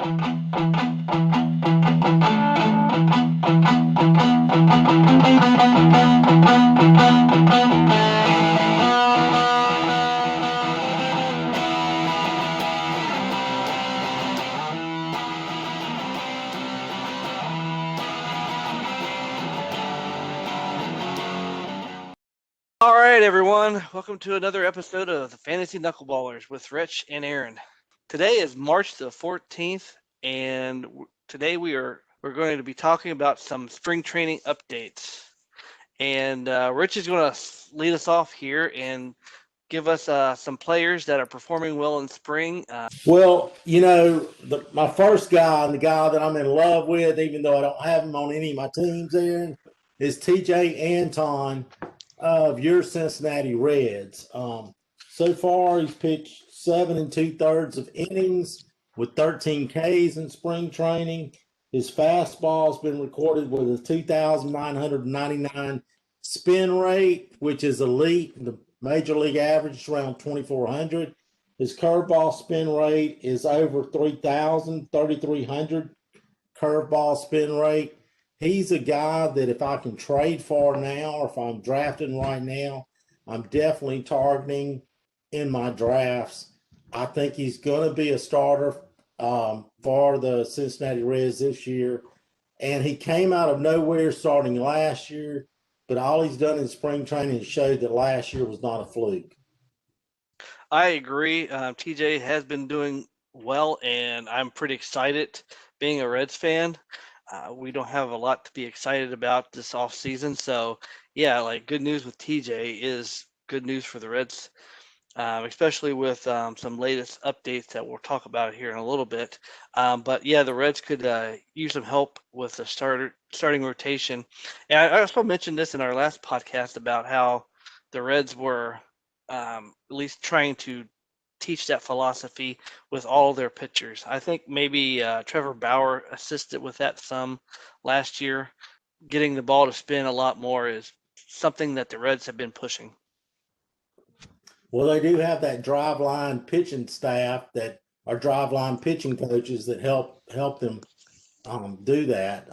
All right, everyone. Welcome to another episode of the Fantasy Knuckleballers with Rich and Aaron. Today is March the 14th, and today we're going to be talking about some spring training updates. And Rich is going to lead us off here and give us some players that are performing well in spring. Well, my first guy and the guy that I'm in love with, even though I don't have him on any of my teams, Aaron, is TJ Anton of your Cincinnati Reds. So far, he's pitched 7 2/3 innings with 13 Ks in spring training. His fastball has been recorded with a 2,999 spin rate, which is elite. The major league average is around 2,400. His curveball spin rate is over 3,000, 3,300 curveball spin rate. He's a guy that if I can trade for now, or if I'm drafting right now, I'm definitely targeting in my drafts. I think he's going to be a starter for the Cincinnati Reds this year. And he came out of nowhere starting last year, but all he's done in spring training showed that last year was not a fluke. I agree. TJ has been doing well, and I'm pretty excited being a Reds fan. We don't have a lot to be excited about this offseason. So, yeah, like good news with TJ is good news for the Reds, especially with some latest updates that we'll talk about here in a little bit. But, yeah, the Reds could use some help with the starting rotation. And I also mentioned this in our last podcast about how the Reds were at least trying to teach that philosophy with all their pitchers. I think maybe Trevor Bauer assisted with that some last year. Getting the ball to spin a lot more is something that the Reds have been pushing. Well, they do have that drive line pitching staff that are drive line pitching coaches that help them do that.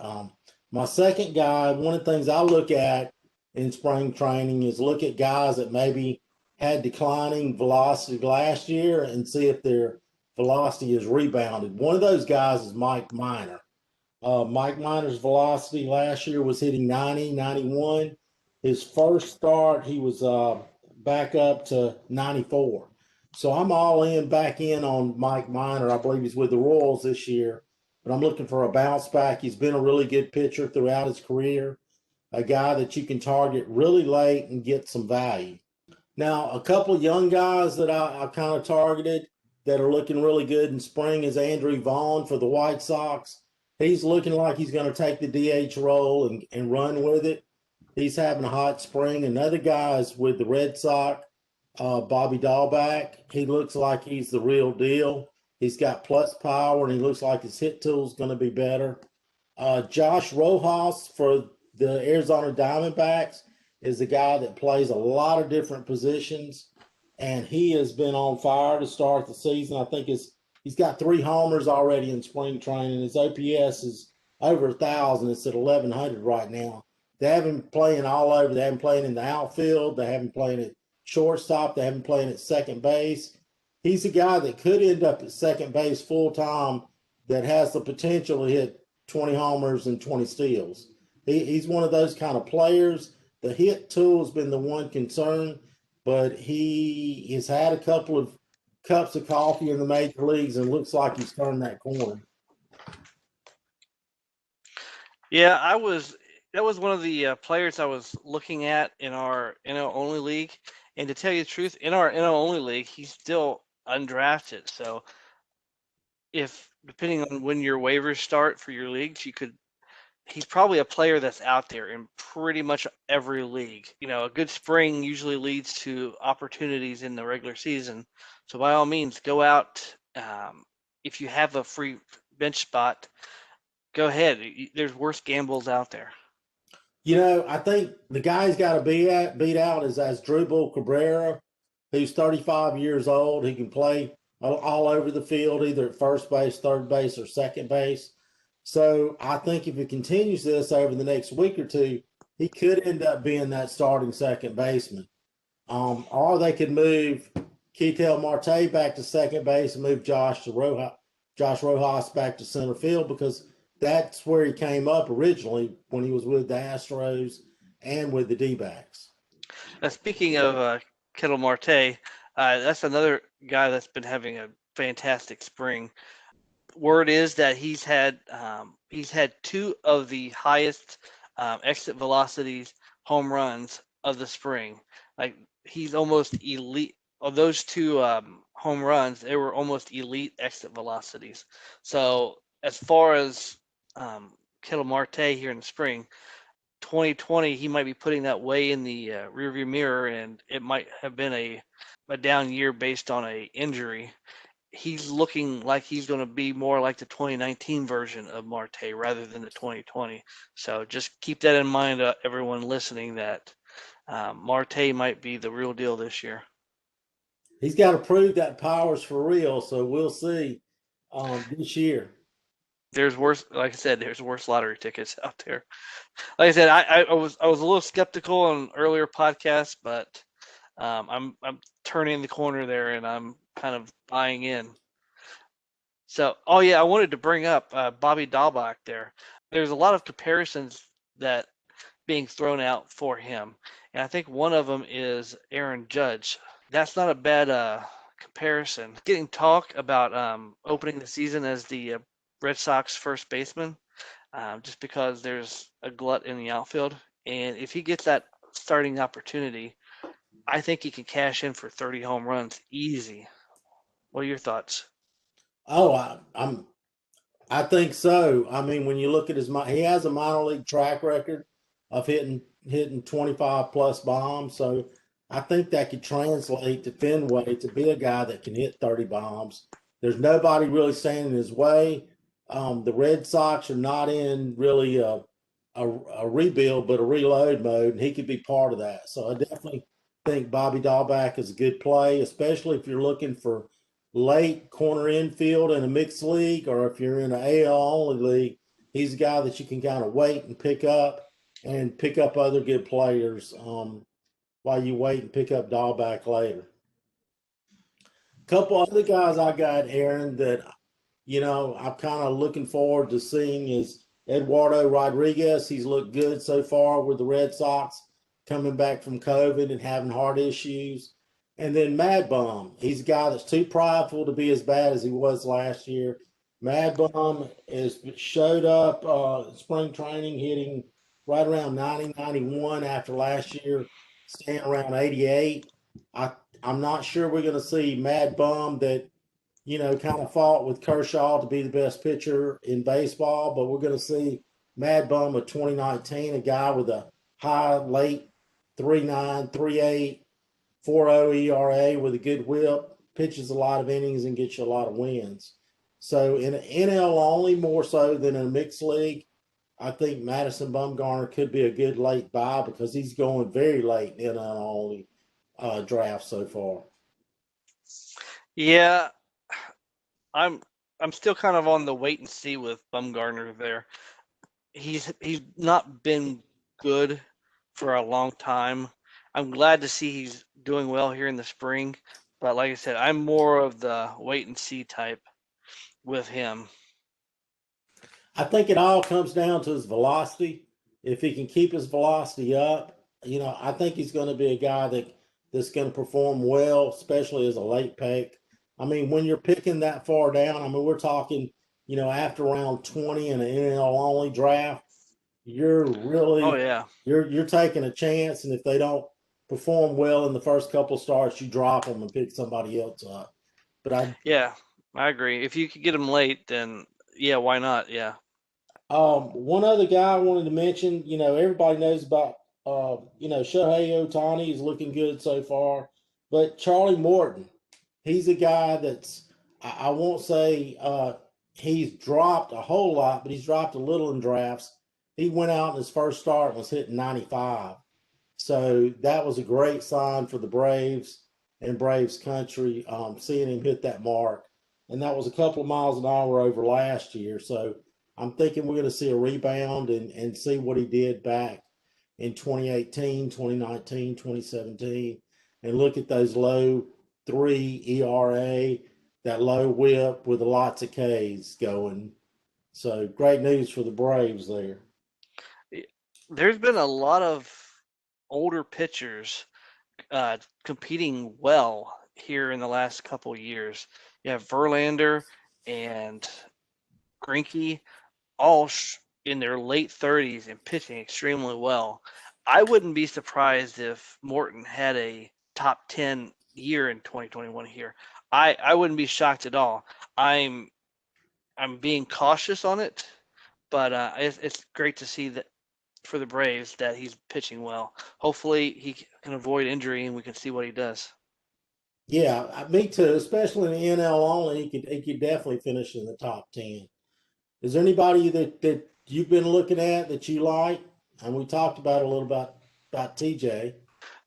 My second guy, one of the things I look at in spring training is look at guys that maybe had declining velocity last year and see if their velocity is rebounded. One of those guys is Mike Minor. Mike Minor's velocity last year was hitting 90, 91. His first start, he was back up to 94. So I'm all back in on Mike Minor. I believe he's with the Royals this year, but I'm looking for a bounce back. He's been a really good pitcher throughout his career, a guy that you can target really late and get some value. Now, a couple of young guys that I kind of targeted that are looking really good in spring is Andrew Vaughn for the White Sox. He's looking like he's going to take the DH role and run with it. He's having a hot spring. Another guy is with the Red Sox, Bobby Dahlback. He looks like he's the real deal. He's got plus power, and he looks like his hit tool is going to be better. Josh Rojas for the Arizona Diamondbacks is a guy that plays a lot of different positions, and he has been on fire to start the season. I think he's got 3 homers already in spring training. His OPS is over 1,000. It's at 1,100 right now. They have him playing all over. They have him playing in the outfield. They have him playing at shortstop. They have him playing at second base. He's a guy that could end up at second base full time that has the potential to hit 20 homers and 20 steals. He's one of those kind of players. The hit tool has been the one concern, but he has had a couple of cups of coffee in the major leagues and looks like he's turned that corner. Yeah, that was one of the players I was looking at in our NL only league. And to tell you the truth, in our NL only league, he's still undrafted. So if depending on when your waivers start for your leagues, he's probably a player that's out there in pretty much every league. A good spring usually leads to opportunities in the regular season. So by all means, go out. If you have a free bench spot, go ahead. There's worse gambles out there. I think the guy he's got to beat out is Asdrubal Cabrera, who's 35 years old. He can play all over the field, either at first base, third base, or second base. So I think if he continues this over the next week or two, he could end up being that starting second baseman. Or they could move Kettle Marte back to second base and move Josh Rojas back to center field, because that's where he came up originally when he was with the Astros and with the D-backs. Speaking of Kettle Marte, that's another guy that's been having a fantastic spring. Word is that he's had two of the highest exit velocities home runs of the spring. Like, he's almost elite. Of those two home runs, they were almost elite exit velocities. So as far as Kettle Marte here in the spring, 2020, he might be putting that way in the rearview mirror, and it might have been a down year based on a injury. He's looking like he's going to be more like the 2019 version of Marte rather than the 2020. So just keep that in mind, everyone listening, that Marte might be the real deal this year. He's got to prove that power's for real, so we'll see this year. There's worse, like I said, there's worse lottery tickets out there. Like I said, I was a little skeptical on earlier podcasts, but I'm turning the corner there, and I'm kind of buying in. So, oh yeah, I wanted to bring up Bobby Dahlbach there. There's a lot of comparisons that being thrown out for him, and I think one of them is Aaron Judge. That's not a bad comparison. Getting talk about opening the season as the Red Sox first baseman, just because there's a glut in the outfield, and if he gets that starting opportunity, I think he can cash in for 30 home runs easy. What are your thoughts? Oh, I think so. I mean, when you look at he has a minor league track record of hitting 25 plus bombs. So I think that could translate to Fenway to be a guy that can hit 30 bombs. There's nobody really standing in his way. The Red Sox are not in really a rebuild, but a reload mode, and he could be part of that. So I definitely think Bobby Dahlbach is a good play, especially if you're looking for late corner infield in a mixed league, or if you're in an AL only league. He's a guy that you can kind of wait and pick up other good players while you wait and pick up Dahlbach later. A couple other guys I got, Aaron, that I'm kind of looking forward to seeing is Eduardo Rodriguez. He's looked good so far with the Red Sox, coming back from COVID and having heart issues. And then Mad Bum, he's a guy that's too prideful to be as bad as he was last year. Mad Bum has showed up spring training, hitting right around 90, 91 after last year, staying around 88. I'm not sure we're going to see Mad Bum that, kind of fought with Kershaw to be the best pitcher in baseball, but we're going to see Mad Bum of 2019, a guy with a high, late 3.9, 3.8, 4.0 ERA with a good whip, pitches a lot of innings and gets you a lot of wins. So in an NL only more so than in a mixed league, I think Madison Bumgarner could be a good late buy because he's going very late in NL only draft so far. Yeah, I'm still kind of on the wait and see with Bumgarner there. He's not been good for a long time. I'm glad to see he's doing well here in the spring, but like I said, I'm more of the wait and see type with him. I think it all comes down to his velocity. If he can keep his velocity up, I think he's going to be a guy that's going to perform well, especially as a late pick. I mean, when you're picking that far down, I mean, we're talking, after round 20 in an NL only draft, you're really, you're taking a chance. And if they don't perform well in the first couple of starts, you drop them and pick somebody else up. But I agree. If you could get him late, then yeah, why not? Yeah. One other guy I wanted to mention, everybody knows about, Shohei Ohtani is looking good so far, but Charlie Morton, he's a guy that's, I won't say he's dropped a whole lot, but he's dropped a little in drafts. He went out in his first start and was hitting 95. So that was a great sign for the Braves. in Braves country, seeing him hit that mark. And that was a couple of miles an hour over last year. So I'm thinking we're going to see a rebound and see what he did back in 2018, 2019, 2017, and look at those low 3 ERA, that low whip with lots of Ks going. So great news for the Braves there. There's been a lot of older pitchers competing well here in the last couple of years. You have Verlander and Greinke, all in their late 30s and pitching extremely well. I wouldn't be surprised if Morton had a top 10 year in 2021 here. I wouldn't be shocked at all. I'm being cautious on it, but it's great to see that for the Braves that he's pitching well. Hopefully he can avoid injury and we can see what he does. Yeah, me too. Especially in the NL only, he could definitely finish in the top 10. Is there anybody that you've been looking at that you like? And we talked about a little about TJ.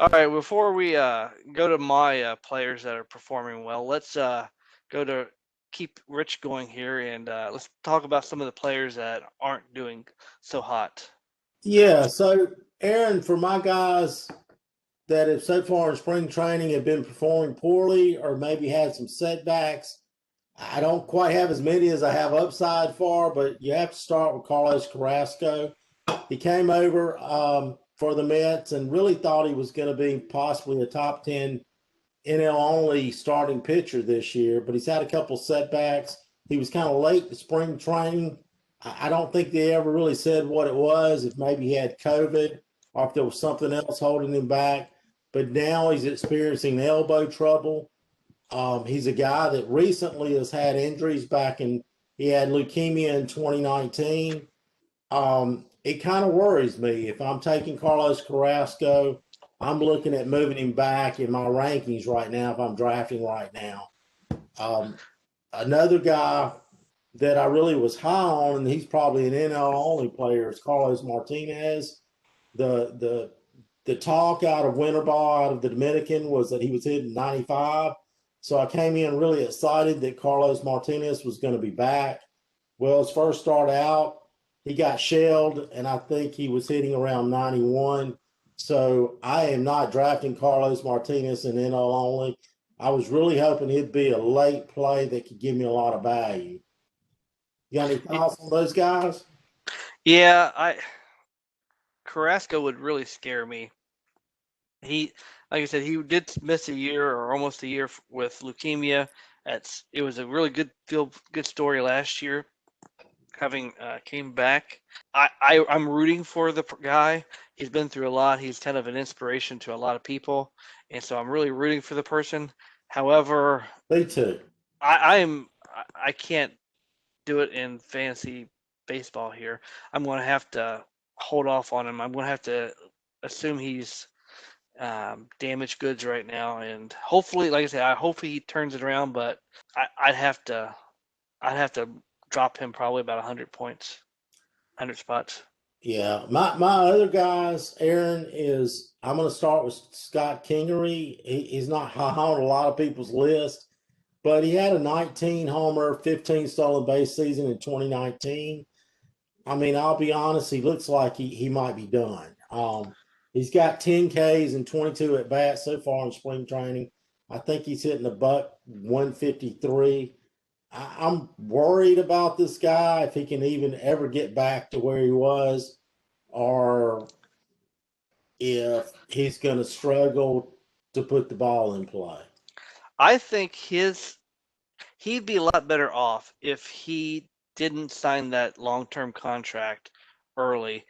All right, before we go to my players that are performing well, let's go to keep Rich going here and let's talk about some of the players that aren't doing so hot. Yeah, so Aaron, for my guys that have so far in spring training have been performing poorly or maybe had some setbacks, I don't quite have as many as I have upside for, but you have to start with Carlos Carrasco. He came over for the Mets and really thought he was going to be possibly a top 10 NL only starting pitcher this year, but he's had a couple setbacks. He was kind of late to spring training. I don't think they ever really said what it was, if maybe he had COVID or if there was something else holding him back. But now he's experiencing elbow trouble. He's a guy that recently has had injuries back in, he had leukemia in 2019. It kind of worries me. If I'm taking Carlos Carrasco, I'm looking at moving him back in my rankings right now if I'm drafting right now. Another guy that I really was high on, and he's probably an NL only player, is Carlos Martinez. The talk out of winter ball out of the Dominican was that he was hitting 95. So I came in really excited that Carlos Martinez was going to be back. Well, his first start out, he got shelled, and I think he was hitting around 91. So I am not drafting Carlos Martinez in NL only. I was really hoping he'd be a late play that could give me a lot of value. You got any thoughts on those guys? Yeah, Carrasco would really scare me. He, like I said, he did miss a year or almost a year with leukemia. It was a really good story last year, having came back. I'm rooting for the guy. He's been through a lot. He's kind of an inspiration to a lot of people, and so I'm really rooting for the person. However, Me too. I can't do it in fantasy baseball here. I'm going to have to hold off on him. I'm going to have to assume he's damaged goods right now, and hopefully, like I said, I hope he turns it around. But I'd have to drop him probably about 100 points, 100 spots. Yeah, my other guys, Aaron, is I'm going to start with Scott Kingery. He's not high on a lot of people's list, but he had a 19 homer, 15 stolen base season in 2019. I mean, I'll be honest, he looks like he might be done. He's got 10 Ks and 22 at bats so far in spring training. I think he's hitting a buck 153. I'm worried about this guy, if he can even ever get back to where he was, or if he's going to struggle to put the ball in play. I think he'd be a lot better off if he didn't sign that long-term contract early.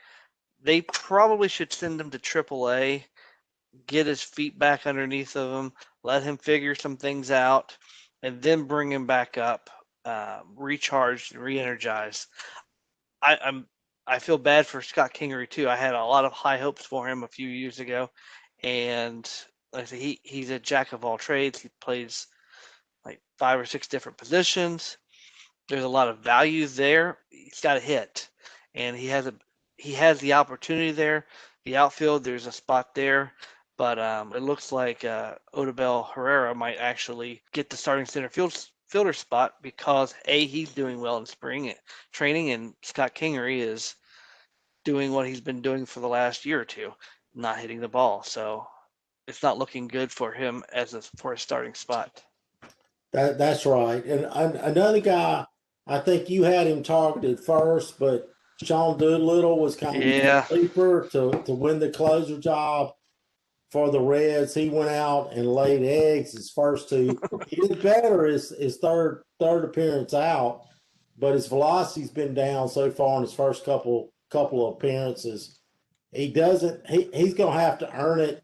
They probably should send him to AAA, get his feet back underneath of him, let him figure some things out, and then bring him back up, recharged, re-energized. I feel bad for Scott Kingery too. I had a lot of high hopes for him a few years ago, and like I said, he's a jack of all trades. He plays like 5 or 6 different positions. There's a lot of value there. He's got a hit, and he has the opportunity there. The outfield, there's a spot there, but it looks like Adobe Herrera might actually get the starting center fielder spot because he's doing well in spring training, and Scott Kingery is doing what he's been doing for the last year or two, not hitting the ball. So it's not looking good for him for a starting spot. That's right. And another guy, I think you had him targeted first, but Sean Doolittle was kind of a sleeper to win the closer job for the Reds. He went out and laid eggs his first two. He did better his third appearance out, but his velocity's been down so far in his first couple of appearances. He's going to have to earn it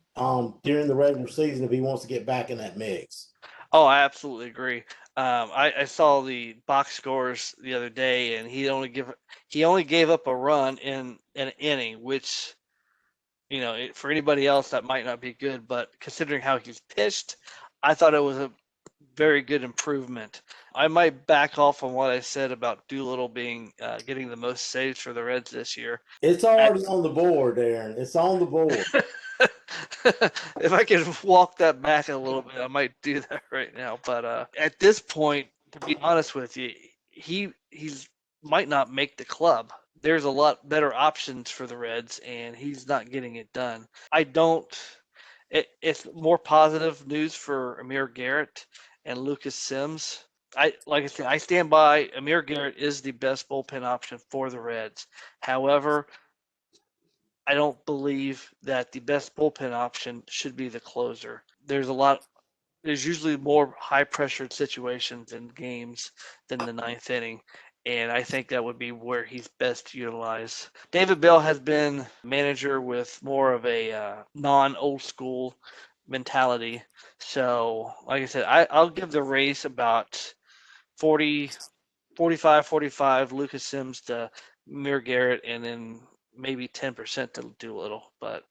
during the regular season if he wants to get back in that mix. Oh, I absolutely agree. I saw the box scores the other day, and he only gave up a run in an inning, which, for anybody else that might not be good, but considering how he's pitched, I thought it was a very good improvement. I might back off on what I said about Doolittle getting the most saves for the Reds this year. It's already on the board, Aaron. It's on the board. If I could walk that back a little bit, I might do that right now. But at this point, to be honest with you, he's might not make the club. There's a lot better options for the Reds, and he's not getting it done. It's more positive news for Amir Garrett and Lucas Sims. Like I said, I stand by Amir Garrett is the best bullpen option for the Reds. However, I don't believe that the best bullpen option should be the closer. There's usually more high-pressured situations in games than the ninth inning, and I think that would be where he's best utilized. David Bell has been manager with more of a non-old school mentality. So, like I said, I'll give the race about 45, Lucas Sims to Amir Garrett, and then maybe 10% to Doolittle, but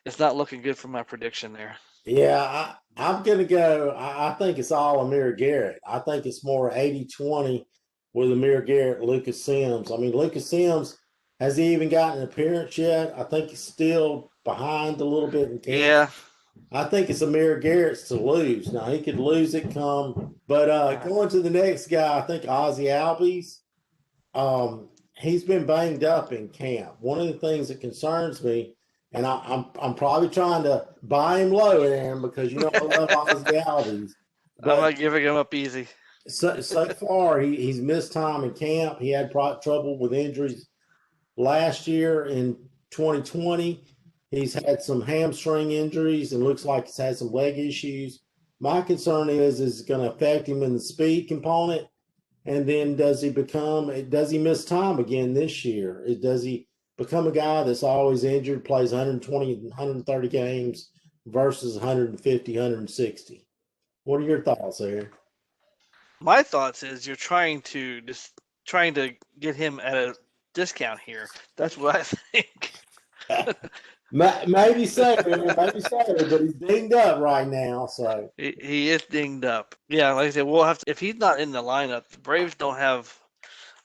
it's not looking good for my prediction there. Yeah, I'm going to go. I think it's all Amir Garrett. I think it's more 80-20 with Amir Garrett and Lucas Sims. I mean, Lucas Sims, has he even gotten an appearance yet? I think he's still behind a little bit in camp. Yeah. I think it's Amir Garrett's to lose. Now, he could lose it but going to the next guy, I think Ozzy Albee's. He's been banged up in camp. One of the things that concerns me, and I'm probably trying to buy him low, Aaron, because I love Ozzy Albee's. I'm not giving him up easy. So far, he's missed time in camp. He had trouble with injuries last year in 2020. He's had some hamstring injuries and looks like he's had some leg issues. My concern is it going to affect him in the speed component? And then does he miss time again this year? Does he become a guy that's always injured, plays 120, 130 games versus 150, 160? What are your thoughts there? My thoughts is you're trying to get him at a discount here. That's what I think. Maybe so, but he's dinged up right now. So he is dinged up. Yeah, like I said, we'll have to. If he's not in the lineup, the Braves don't have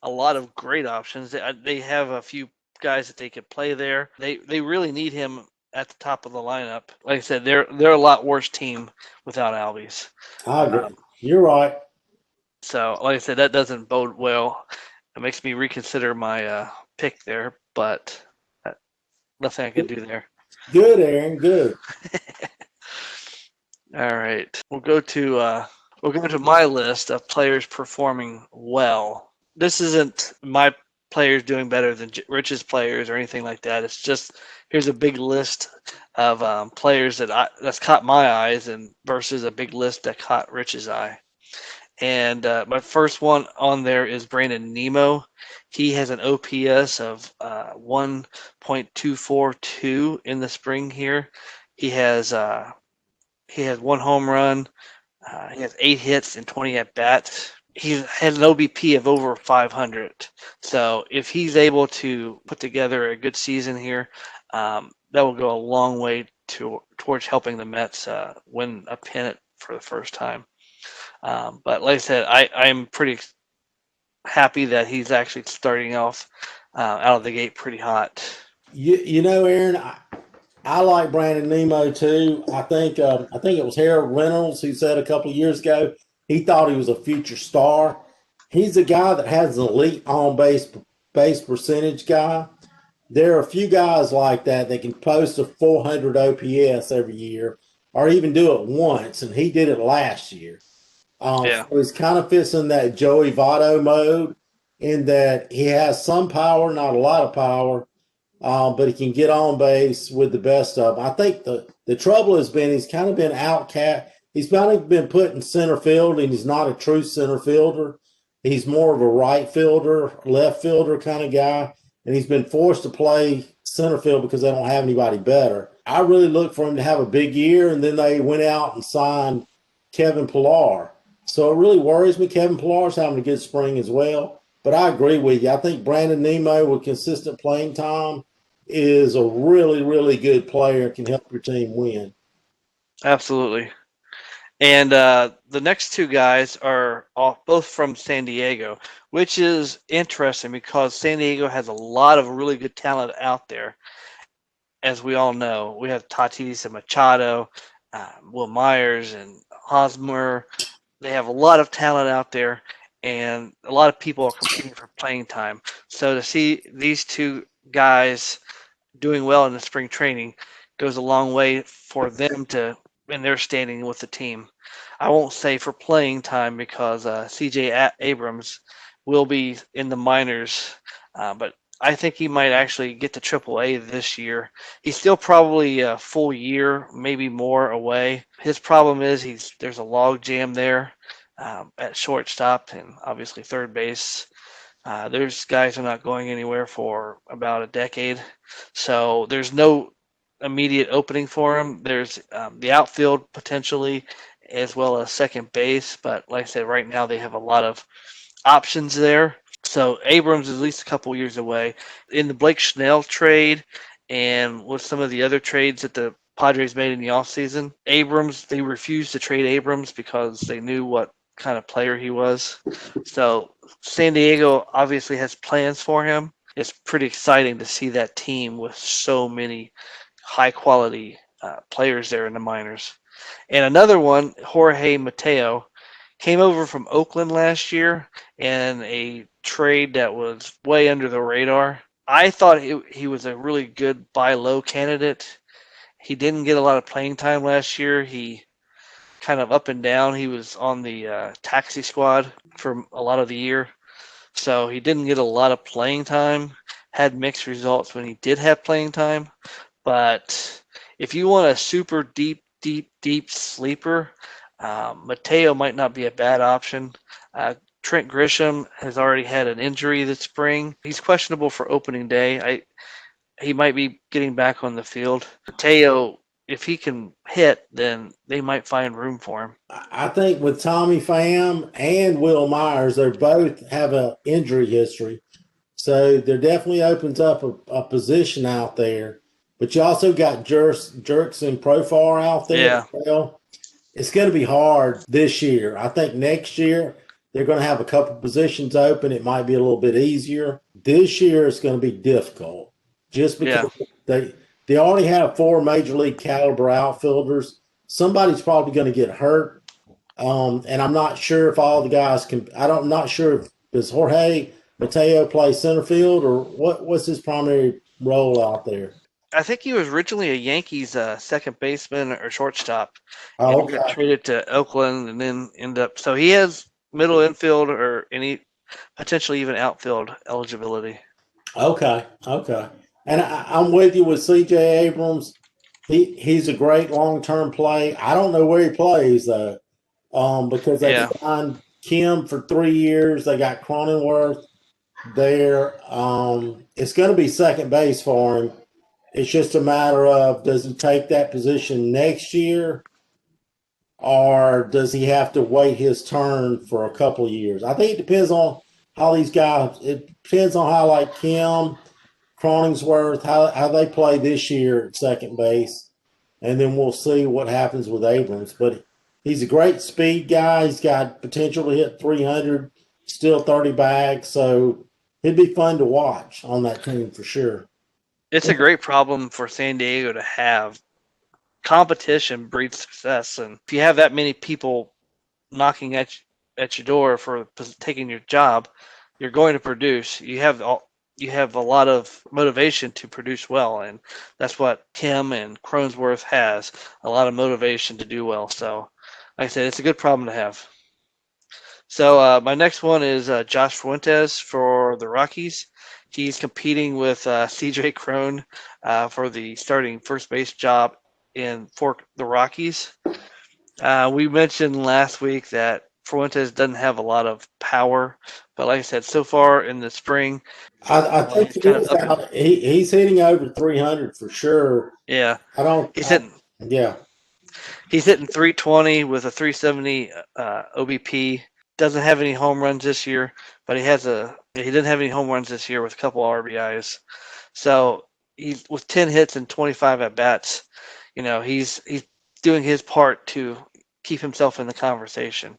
a lot of great options. They have a few guys that they could play there. They really need him at the top of the lineup. Like I said, they're a lot worse team without Albies. I agree. You're right. So, like I said, that doesn't bode well. It makes me reconsider my pick there, but nothing I can do there. Good, Aaron. Good. All right, we'll go to my list of players performing well. This isn't my players doing better than Rich's players or anything like that. It's just here's a big list of players that's caught my eyes and versus a big list that caught Rich's eye. And my first one on there is Brandon Nimmo. He has an OPS of 1.242 in the spring here. He has one home run. He has 8 hits and 20 at bats. He had an OBP of over 500. So if he's able to put together a good season here, that will go a long way towards helping the Mets win a pennant for the first time. But like I said, I'm pretty happy that he's actually starting off out of the gate pretty hot. Aaron, I like Brandon Nemo too. I think it was Harold Reynolds who said a couple of years ago he thought he was a future star. He's a guy that has an elite on base percentage guy. There are a few guys like that can post a 400 OPS every year, or even do it once, and he did it last year. Yeah. So he's kind of fits in that Joey Votto mode, in that he has some power, not a lot of power, but he can get on base with the best of them. I think the trouble has been he's kind of been outcast. He's been put in center field, and he's not a true center fielder. He's more of a right fielder, left fielder kind of guy, and he's been forced to play center field because they don't have anybody better. I really look for him to have a big year, and then they went out and signed Kevin Pillar. So it really worries me. Kevin Pillar's having a good spring as well. But I agree with you. I think Brandon Nemo with consistent playing time is a really, really good player, can help your team win. Absolutely. And the next two guys are both from San Diego, which is interesting because San Diego has a lot of really good talent out there. As we all know, we have Tatis and Machado, Will Myers and Hosmer. They have a lot of talent out there, and a lot of people are competing for playing time. So to see these two guys doing well in the spring training goes a long way for them to in their standing with the team. I won't say for playing time because CJ Abrams will be in the minors, but I think he might actually get to AAA this year. He's still probably a full year, maybe more away. His problem is there's a log jam there at shortstop and obviously third base. There's guys who are not going anywhere for about a decade, so there's no immediate opening for him. There's the outfield potentially, as well as second base, but like I said, right now they have a lot of options there. So Abrams is at least a couple years away. In the Blake Snell trade and with some of the other trades that the Padres made in the offseason, they refused to trade Abrams because they knew what kind of player he was. So San Diego obviously has plans for him. It's pretty exciting to see that team with so many high quality players there in the minors. And another one, Jorge Mateo, came over from Oakland last year in a trade that was way under the radar. I thought he was a really good buy low candidate. He didn't get a lot of playing time last year. He kind of up and down. He was on the taxi squad for a lot of the year. So he didn't get a lot of playing time, had mixed results when he did have playing time. But if you want a super deep sleeper, Mateo might not be a bad option. Trent Grisham has already had an injury this spring. He's questionable for opening day. He might be getting back on the field. Mateo, if he can hit, then they might find room for him. I think with Tommy Pham and Will Myers, they both have an injury history. So there definitely opens up a position out there. But you also got Jerks and Profar out there as well. It's going to be hard this year. I think next year they're going to have a couple positions open. It might be a little bit easier. This year it's going to be difficult just because they already have 4 major league caliber outfielders. Somebody's probably going to get hurt. And I'm not sure if all the guys can. I'm not sure if does Jorge Mateo play center field or what's his primary role out there? I think he was originally a Yankees second baseman or shortstop. Oh, and he got traded to Oakland and then ended up. So he has middle infield or any potentially even outfield eligibility. Okay. And I'm with you with C.J. Abrams. He's a great long-term play. I don't know where he plays though, because they signed Kim for 3 years. They got Cronenworth there. It's going to be second base for him. It's just a matter of does he take that position next year or does he have to wait his turn for a couple of years? I think it depends on how these guys – it depends on how like Kim, Cronenworth, how they play this year at second base, and then we'll see what happens with Abrams. But he's a great speed guy. He's got potential to hit 300, still 30 bags, so it'd be fun to watch on that team for sure. It's a great problem for San Diego to have. Competition breeds success, and if you have that many people knocking at your door for taking your job, you're going to produce. You have a lot of motivation to produce well, and that's what Kim and Cronesworth has, a lot of motivation to do well. So, like I said, it's a good problem to have. So my next one is Josh Fuentes for the Rockies. He's competing with CJ Crone for the starting first base job for the Rockies. We mentioned last week that Fuentes doesn't have a lot of power, but like I said, so far in the spring, I think he's kind of up. he's hitting over 300 for sure. Yeah, I don't. he's hitting. Yeah. He's hitting 320 with a 370 OBP. Doesn't have any home runs this year, but he didn't have any home runs this year with a couple RBIs. So he's with 10 hits and 25 at bats. He's doing his part to keep himself in the conversation.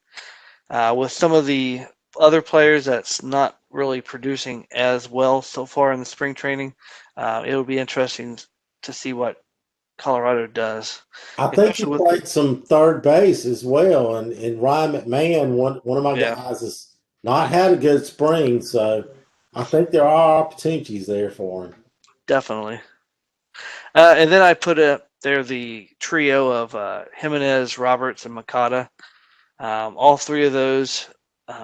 With some of the other players that's not really producing as well so far in the spring training, it will be interesting to see what Colorado does. I think he played some third base as well, and Ryan McMahon, one of my guys, has not had a good spring, so I think there are opportunities there for him. Definitely. And then I put there the trio of Jimenez, Roberts, and Makata. All three of those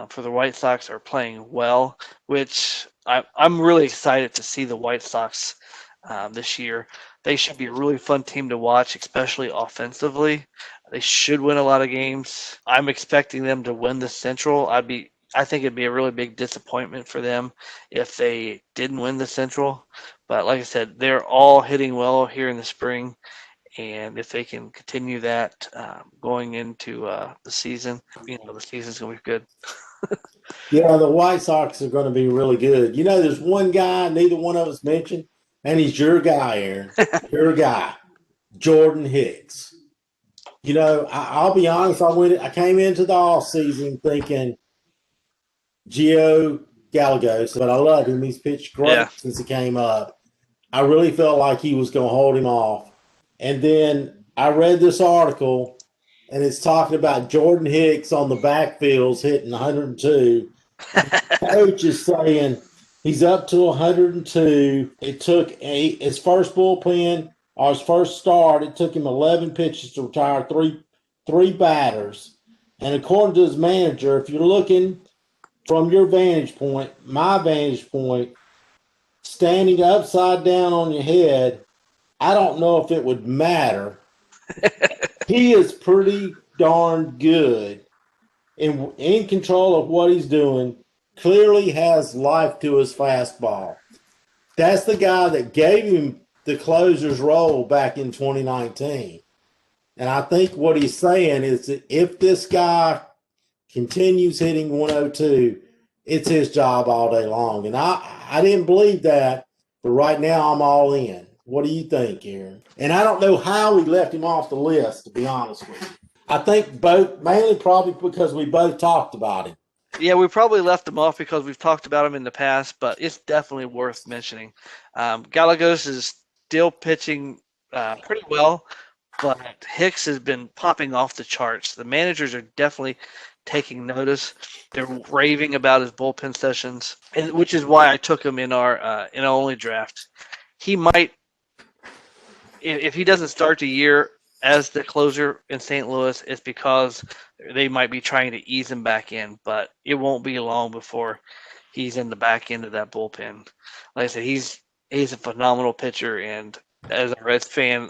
for the White Sox are playing well, which I'm really excited to see the White Sox this year. They should be a really fun team to watch, especially offensively. They should win a lot of games. I'm expecting them to win the Central. I think it'd be a really big disappointment for them if they didn't win the Central. But like I said, they're all hitting well here in the spring. And if they can continue that going into the season, the season's going to be good. Yeah, the White Sox are going to be really good. There's one guy neither one of us mentioned, and he's your guy, Aaron. Your guy, Jordan Hicks. I'll be honest, I came into the off season thinking Gio Gallegos, but I love him. He's pitched great since he came up. I really felt like he was going to hold him off. And then I read this article, and it's talking about Jordan Hicks on the backfields hitting 102. The coach is saying he's up to 102. It took his first bullpen or his first start. It took him 11 pitches to retire three batters. And according to his manager, if you're looking from your vantage point, my vantage point, standing upside down on your head, I don't know if it would matter. He is pretty darn good in control of what he's doing. Clearly has life to his fastball. That's the guy that gave him the closer's role back in 2019. And I think what he's saying is that if this guy continues hitting 102, it's his job all day long. And I didn't believe that, but right now I'm all in. What do you think, Aaron? And I don't know how we left him off the list, to be honest with you. I think mainly probably because we both talked about him. Yeah, we probably left him off because we've talked about him in the past, but it's definitely worth mentioning. Gallegos is still pitching pretty well, but Hicks has been popping off the charts. The managers are definitely taking notice. They're raving about his bullpen sessions, which is why I took him in our only draft. He might, if he doesn't start the year as the closer in St. Louis, it's because they might be trying to ease him back in, but it won't be long before he's in the back end of that bullpen. Like I said, he's a phenomenal pitcher, and as a Reds fan,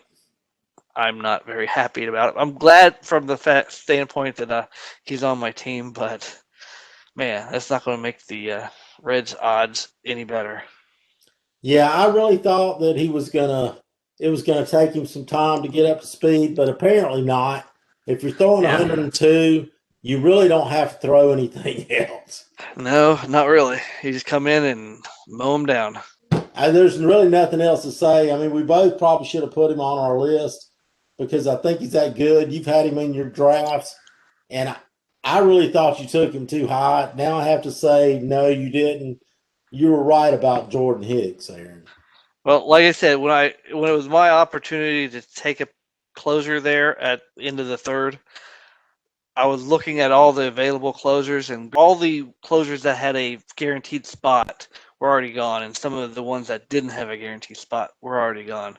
I'm not very happy about it. I'm glad from the standpoint that he's on my team, but man, that's not going to make the Reds odds any better. Yeah, I really thought that it was gonna take him some time to get up to speed, but apparently not. If you're throwing 102, you really don't have to throw anything else. No, not really. You just come in and mow him down. There's really nothing else to say. I mean, we both probably should have put him on our list because I think he's that good. You've had him in your drafts, and I really thought you took him too high. Now I have to say, no, you didn't. You were right about Jordan Hicks, Aaron. Well, like I said, when it was my opportunity to take a closer there at the end of the third, I was looking at all the available closers, and all the closers that had a guaranteed spot were already gone, and some of the ones that didn't have a guaranteed spot were already gone.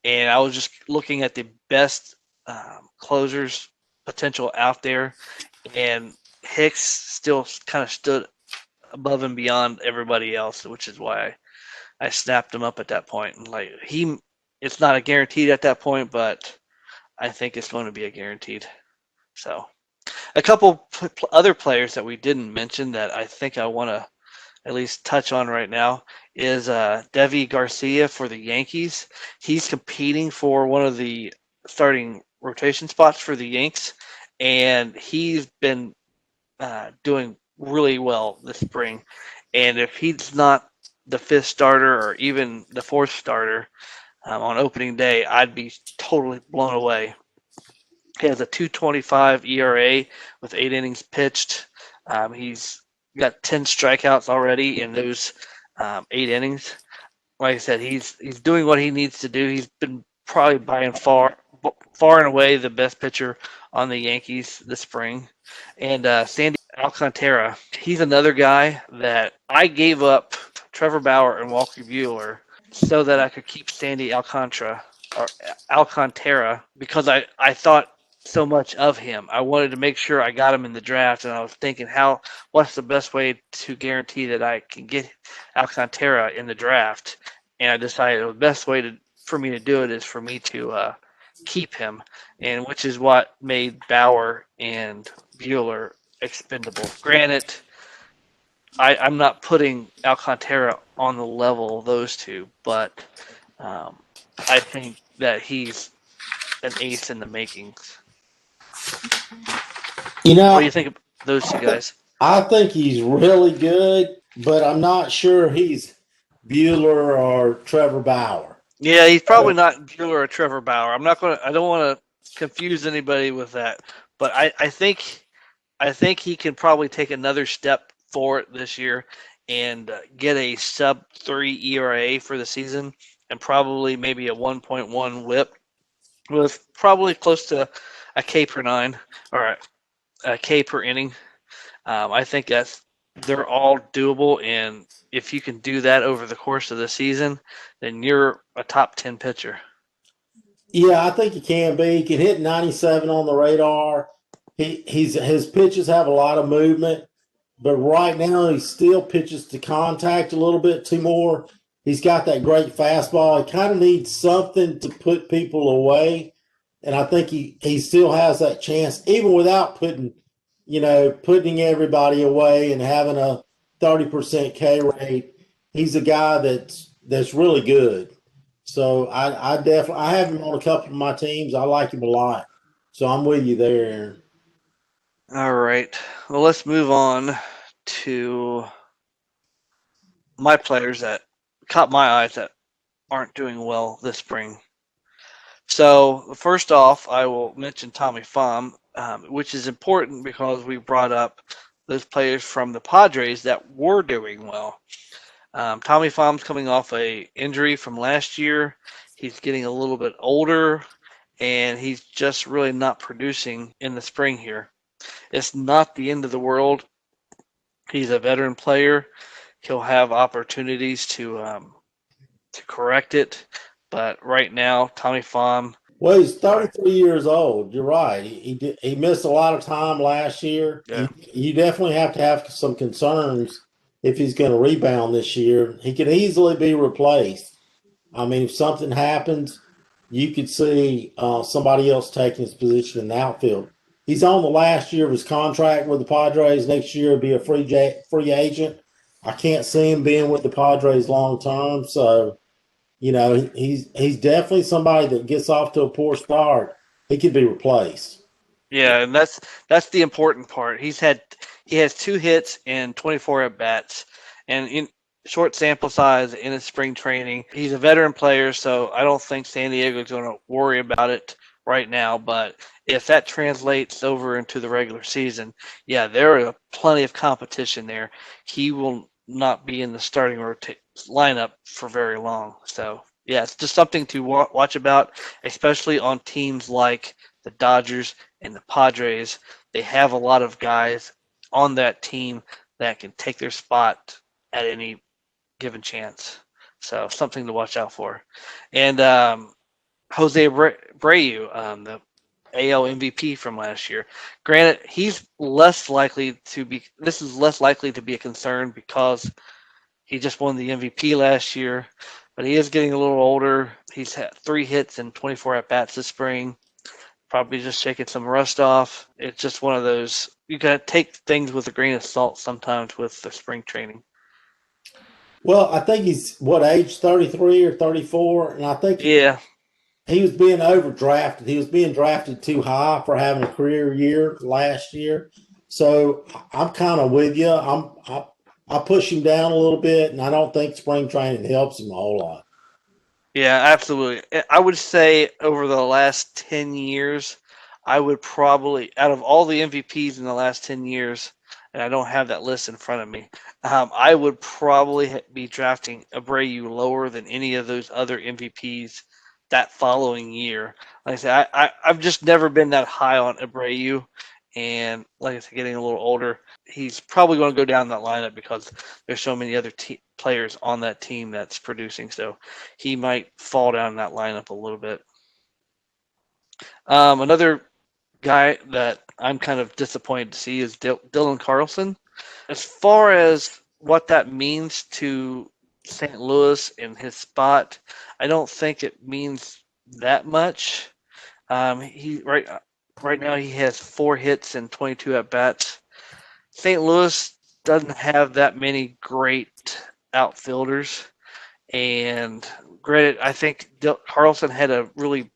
And I was just looking at the best closers potential out there, and Hicks still kind of stood above and beyond everybody else, which is why I snapped him up at that point. And like it's not a guaranteed at that point, but I think it's going to be a guaranteed. So a couple other players that we didn't mention that I think I want to at least touch on right now is Devi Garcia for the Yankees. He's competing for one of the starting rotation spots for the Yanks, and he's been doing really well this spring. And if he's not the fifth starter or even the fourth starter on opening day, I'd be totally blown away. He has a 2.25 ERA with 8 innings pitched. He's got 10 strikeouts already in those 8 innings. Like I said, he's doing what he needs to do. He's been probably by far and away the best pitcher on the Yankees this spring. And Sandy Alcantara, he's another guy that I gave up Trevor Bauer and Walker Buehler so that I could keep Sandy Alcantara because I thought so much of him. I wanted to make sure I got him in the draft, and I was thinking, what's the best way to guarantee that I can get Alcantara in the draft? And I decided the best way for me to do it is for me to keep him, and which is what made Bauer and Buehler expendable. Granted, I'm not putting Alcantara on the level of those two, but I think that he's an ace in the makings. What do you think of those two guys? I think he's really good, but I'm not sure he's Buehler or Trevor Bauer. Yeah, he's probably not Buehler or Trevor Bauer. I don't want to confuse anybody with that, but I think he can probably take another step forward this year and get a sub 3 ERA for the season and probably maybe a 1.1 WHIP with probably close to a K per 9 or a K per inning. I think they're all doable, and if you can do that over the course of the season, then you're a top 10 pitcher. Yeah, I think he can be. He can hit 97 on the radar. His pitches have a lot of movement, but right now he still pitches to contact a little bit too more. He's got that great fastball. He kind of needs something to put people away, and I think he still has that chance, even without putting everybody away and having a 30% K rate. He's a guy that's really good. So I have him on a couple of my teams. I like him a lot. So I'm with you there, Aaron. All right. Well, let's move on to my players that caught my eyes that aren't doing well this spring. So first off, I will mention Tommy Pham, which is important because we brought up those players from the Padres that were doing well. Tommy Pham's coming off a injury from last year. He's getting a little bit older, and he's just really not producing in the spring here. It's not the end of the world. He's a veteran player. He'll have opportunities to correct it, but right now, Tommy Pham. Well, he's 33 years old. You're right. He missed a lot of time last year. Yeah. You definitely have to have some concerns if he's going to rebound this year. He could easily be replaced. I mean, if something happens, you could see somebody else taking his position in the outfield. He's on the last year of his contract with the Padres. Next year, he'll be a free agent. I can't see him being with the Padres long term. So, he's definitely somebody that gets off to a poor start. He could be replaced. Yeah, and that's the important part. He has 2 hits and 24 at bats, and in short sample size in his spring training. He's a veteran player, so I don't think San Diego is going to worry about it right now. But if that translates over into the regular season, yeah, there are plenty of competition there. He will not be in the starting lineup for very long. So Yeah, it's just something to watch about, especially on teams like the Dodgers and the Padres. They have a lot of guys on that team that can take their spot at any given chance. So something to watch out for. And Jose Brayu, the AL MVP from last year. Granted, he's less likely to be. This is less likely to be a concern because he just won the MVP last year, but he is getting a little older. He's had 3 hits and 24 at bats this spring. Probably just shaking some rust off. It's just one of those. You got to take things with a grain of salt sometimes with the spring training. Well, I think he's what age 33 or 34, and I think Yeah, he was being overdrafted. He was being drafted too high for having a career year last year. So I'm kind of with you. I push him down a little bit, and I don't think spring training helps him a whole lot. yeah, absolutely. I would say over the last 10 years, I would probably, out of all the MVPs in the last 10 years, and I don't have that list in front of me, I would probably be drafting Abreu lower than any of those other MVPs that following year. Like I said, I've just never been that high on Abreu. And like I said, getting a little older, he's probably going to go down that lineup because there's so many other players on that team that's producing. So he might fall down that lineup a little bit. Another guy that I'm kind of disappointed to see is Dylan Carlson. As far as what that means to St. Louis in his spot, I don't think it means that much. He right now he has 4 hits and 22 at bats. St. Louis doesn't have that many great outfielders, and granted, I think Carlson had a really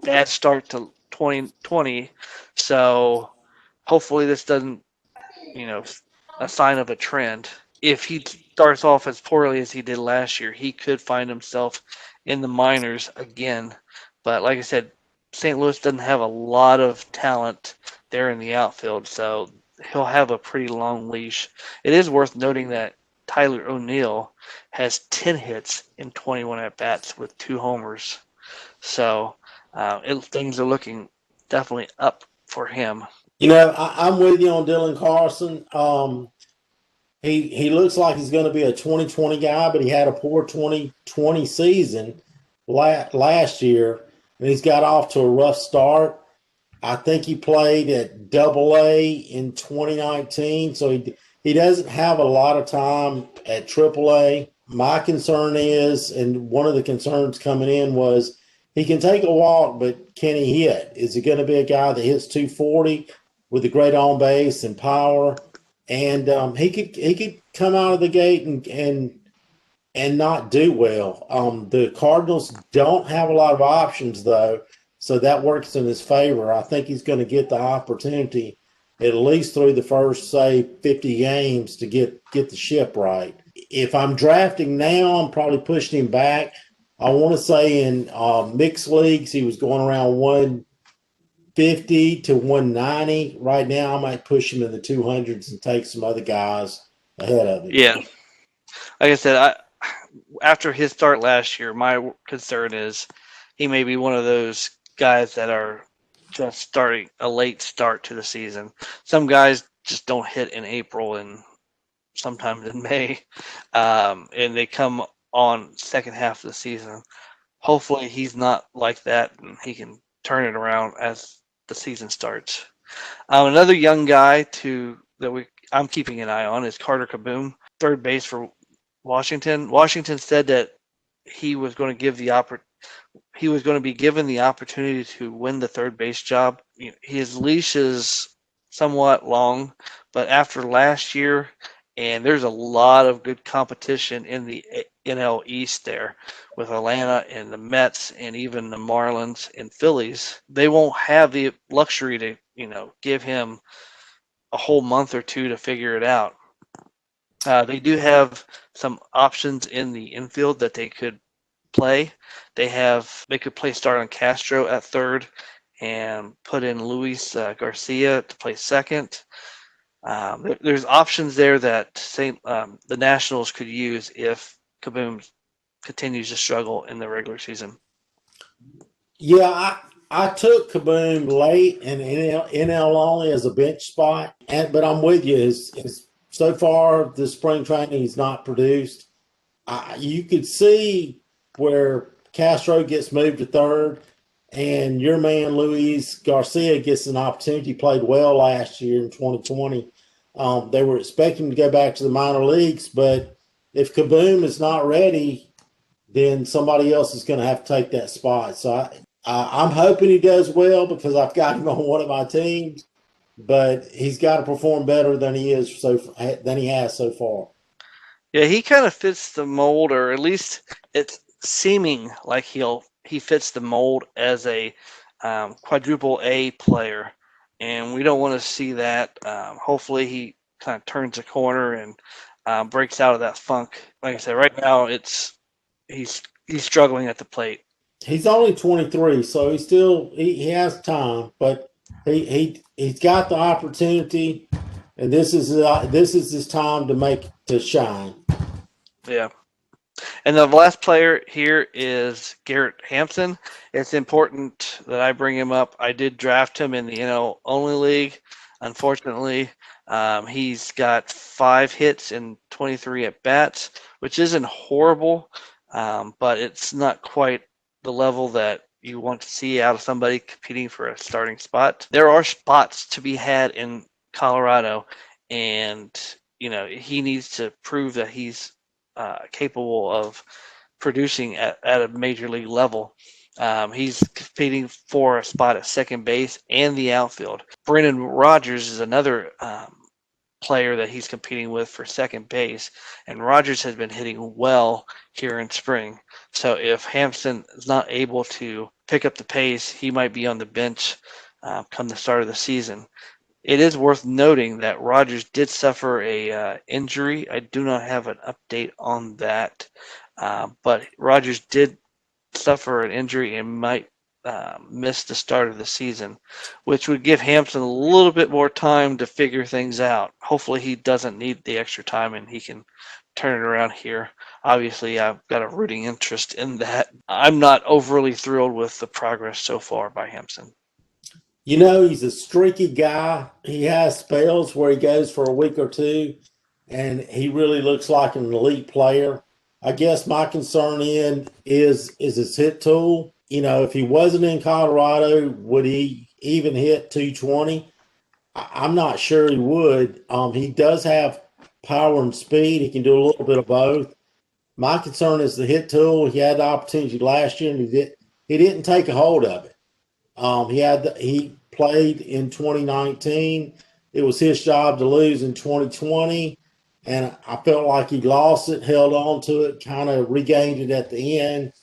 bad start to 2020, so hopefully this doesn't, you know, a sign of a trend. If he starts off as poorly as he did last year, he could find himself in the minors again. But like I said, St. Louis doesn't have a lot of talent there in the outfield, so he'll have a pretty long leash. It is worth noting that Tyler O'Neill has 10 hits in 21 at bats with 2 homers. So things are looking definitely up for him. I'm with you on Dylan Carson. He looks like he's going to be a 2020 guy, but he had a poor 2020 season last year, and he's got off to a rough start. I think he played at Double-A in 2019, so he doesn't have a lot of time at Triple-A. My concern is, and one of the concerns coming in was, he can take a walk, but can he hit? Is he going to be a guy that hits 240 with a great on base and power? And he could come out of the gate and not do well. The Cardinals don't have a lot of options though, so that works in his favor. I think he's going to get the opportunity at least through the first, say, 50 games to get the ship right. If I'm drafting now, I'm probably pushing him back. I want to say in mixed leagues, he was going around 150 to 190. Right now, I might push him in the 200s and take some other guys ahead of him. Yeah, like I said, after his start last year, my concern is he may be one of those guys that are just starting a late start to the season. Some guys just don't hit in April and sometimes in May, and they come on second half of the season. Hopefully, he's not like that, and he can turn it around as the season starts. Another young guy I'm keeping an eye on is Carter Kaboom, third base for Washington. Washington said that he was going to he was going to be given the opportunity to win the third base job. His leash is somewhat long, but after last year, and there's a lot of good competition in the NL East there with Atlanta and the Mets and even the Marlins and Phillies. They won't have the luxury to, give him a whole month or two to figure it out. They do have some options in the infield that they could play. They could play Starlin Castro at third and put in Luis Garcia to play second. There's options there that the Nationals could use if Kaboom continues to struggle in the regular season. Yeah, I took Kaboom late and NL only as a bench spot, but I'm with you. So far the spring training he's not produced. You could see where Castro gets moved to third, and your man Luis Garcia gets an opportunity. He played well last year in 2020. They were expecting to go back to the minor leagues, but if Kaboom is not ready, then somebody else is going to have to take that spot. So I'm hoping he does well because I've got him on one of my teams, but he's got to perform better than he has so far. Yeah, he kind of fits the mold, or at least it's seeming like he fits the mold as a quadruple A player, and we don't want to see that. Hopefully, he kind of turns a corner and breaks out of that funk. Like I said, right now he's struggling at the plate. He's only 23, so he has time, but he's got the opportunity, and this is his time to shine. Yeah. And the last player here is Garrett Hampson. It's important that I bring him up. I did draft him in the NL only league. Unfortunately, he's got 5 hits and 23 at bats, which isn't horrible, but it's not quite the level that you want to see out of somebody competing for a starting spot. There are spots to be had in Colorado, and he needs to prove that he's capable of producing at a major league level. He's competing for a spot at second base and the outfield. Brennan Rogers is another player that he's competing with for second base, and Rogers has been hitting well here in spring. So if Hampson is not able to pick up the pace, he might be on the bench come the start of the season. It is worth noting that Rogers did suffer a injury. I do not have an update on that, but Rogers did suffer an injury and might miss the start of the season, which would give Hampson a little bit more time to figure things out. Hopefully he doesn't need the extra time and he can turn it around here. Obviously, I've got a rooting interest in that. I'm not overly thrilled with the progress so far by Hampson. He's a streaky guy. He has spells where he goes for a week or two, and he really looks like an elite player. I guess my concern is his hit tool. If he wasn't in Colorado, would he even hit 220? I'm not sure he would. He does have power and speed. He can do a little bit of both. My concern is the hit tool. He had the opportunity last year, and he didn't take a hold of it. He played in 2019. It was his job to lose in 2020, and I felt like he lost it, held on to it, kind of regained it at the end.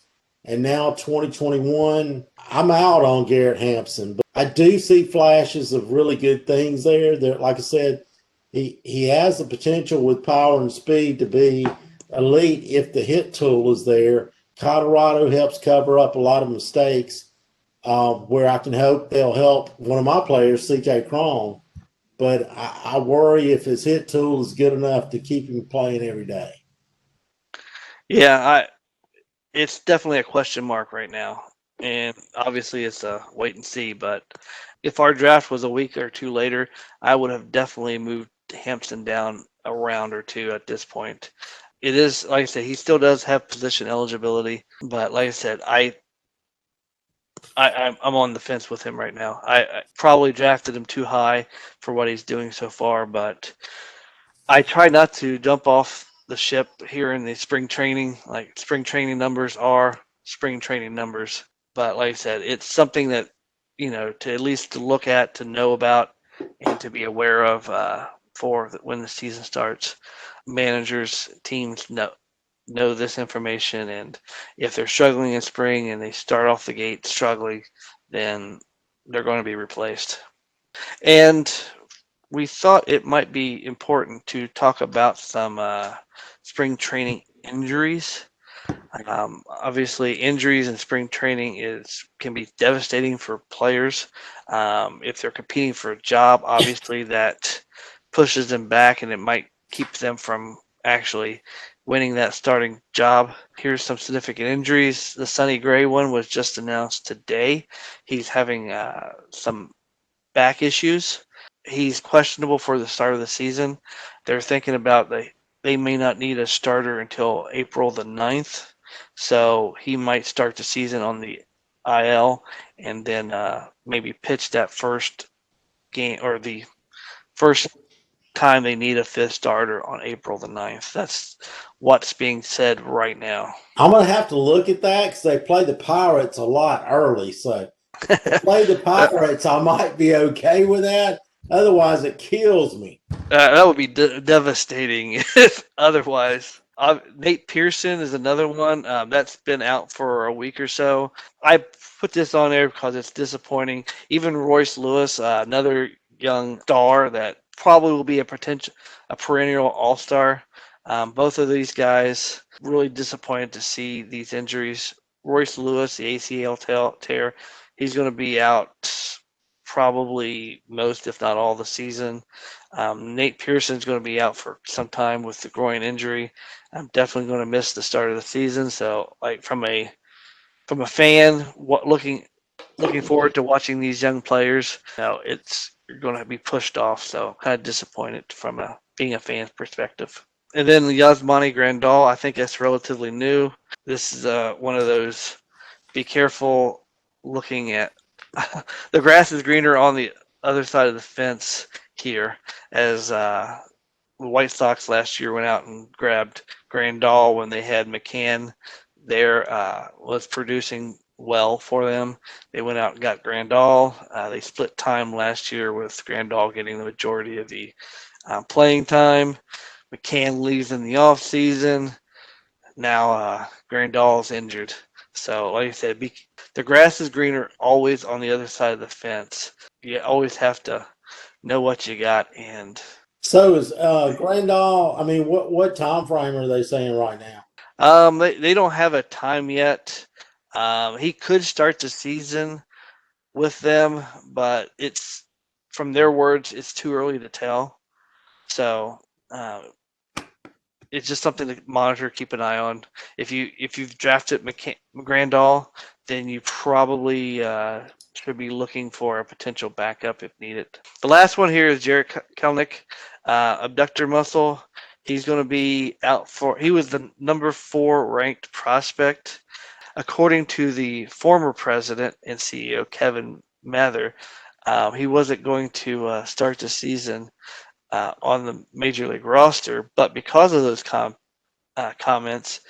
And now 2021, I'm out on Garrett Hampson, but I do see flashes of really good things there. Like I said, he has the potential with power and speed to be elite if the hit tool is there. Colorado helps cover up a lot of mistakes. Where I can hope they'll help one of my players, C.J. Cron. But I worry if his hit tool is good enough to keep him playing every day. Yeah, it's definitely a question mark right now. And obviously it's a wait and see. But if our draft was a week or two later, I would have definitely moved Hampson down a round or two at this point. It is, like I said, he still does have position eligibility. But like I said, I'm on the fence with him right now. I probably drafted him too high for what he's doing so far, but I try not to jump off the ship here in the spring training. Like, spring training numbers are spring training numbers. But like I said, it's something that, to at least to look at, to know about, and to be aware of for when the season starts. Managers, teams know this information, and if they're struggling in spring and they start off the gate struggling, then they're going to be replaced. And we thought it might be important to talk about some spring training injuries. Obviously, injuries in spring training can be devastating for players. If they're competing for a job, obviously that pushes them back, and it might keep them from actually winning that starting job. Here's some significant injuries. The Sonny Gray one was just announced today. He's having some back issues. He's questionable for the start of the season. They're thinking about they may not need a starter until April the 9th. So he might start the season on the IL and then maybe pitch that first game or the first time they need a fifth starter on April the 9th. That's what's being said right now. I'm going to have to look at that because they play the Pirates a lot early. So if they play the Pirates, I might be okay with that. Otherwise, it kills me. That would be devastating if otherwise. Nate Pearson is another one that's been out for a week or so. I put this on there because it's disappointing. Even Royce Lewis, another young star that probably will be a perennial all-star. Both of these guys really disappointed to see these injuries. Royce Lewis, the ACL tear, he's going to be out probably most, if not all, the season. Nate Pearson's going to be out for some time with the groin injury. I'm definitely going to miss the start of the season. So, like from a fan, looking forward to watching these young players. You're going to be pushed off. So, kind of disappointed from being a fan's perspective. And then Yasmani Grandal, I think that's relatively new. This is one of those. Be careful looking at the grass is greener on the other side of the fence here, as the White Sox last year went out and grabbed Grandal when they had McCann there, was producing well for them. They went out and got Grandal. They split time last year with Grandal getting the majority of the playing time. McCann leaves in the offseason. Now Grandal's injured. So, like I said, the grass is greener always on the other side of the fence. You always have to know what you got. And so is Grandal. I mean, what time frame are they saying right now? they don't have a time yet. He could start the season with them, but it's from their words, it's too early to tell. So it's just something to monitor, keep an eye on. If you've drafted Grandal, then you probably should be looking for a potential backup if needed. The last one here is Jared Kellnick, abductor muscle. He's going to be out he was the number 4 ranked prospect. According to the former president and CEO, Kevin Mather, he wasn't going to start the season on the major league roster, but because of those comments,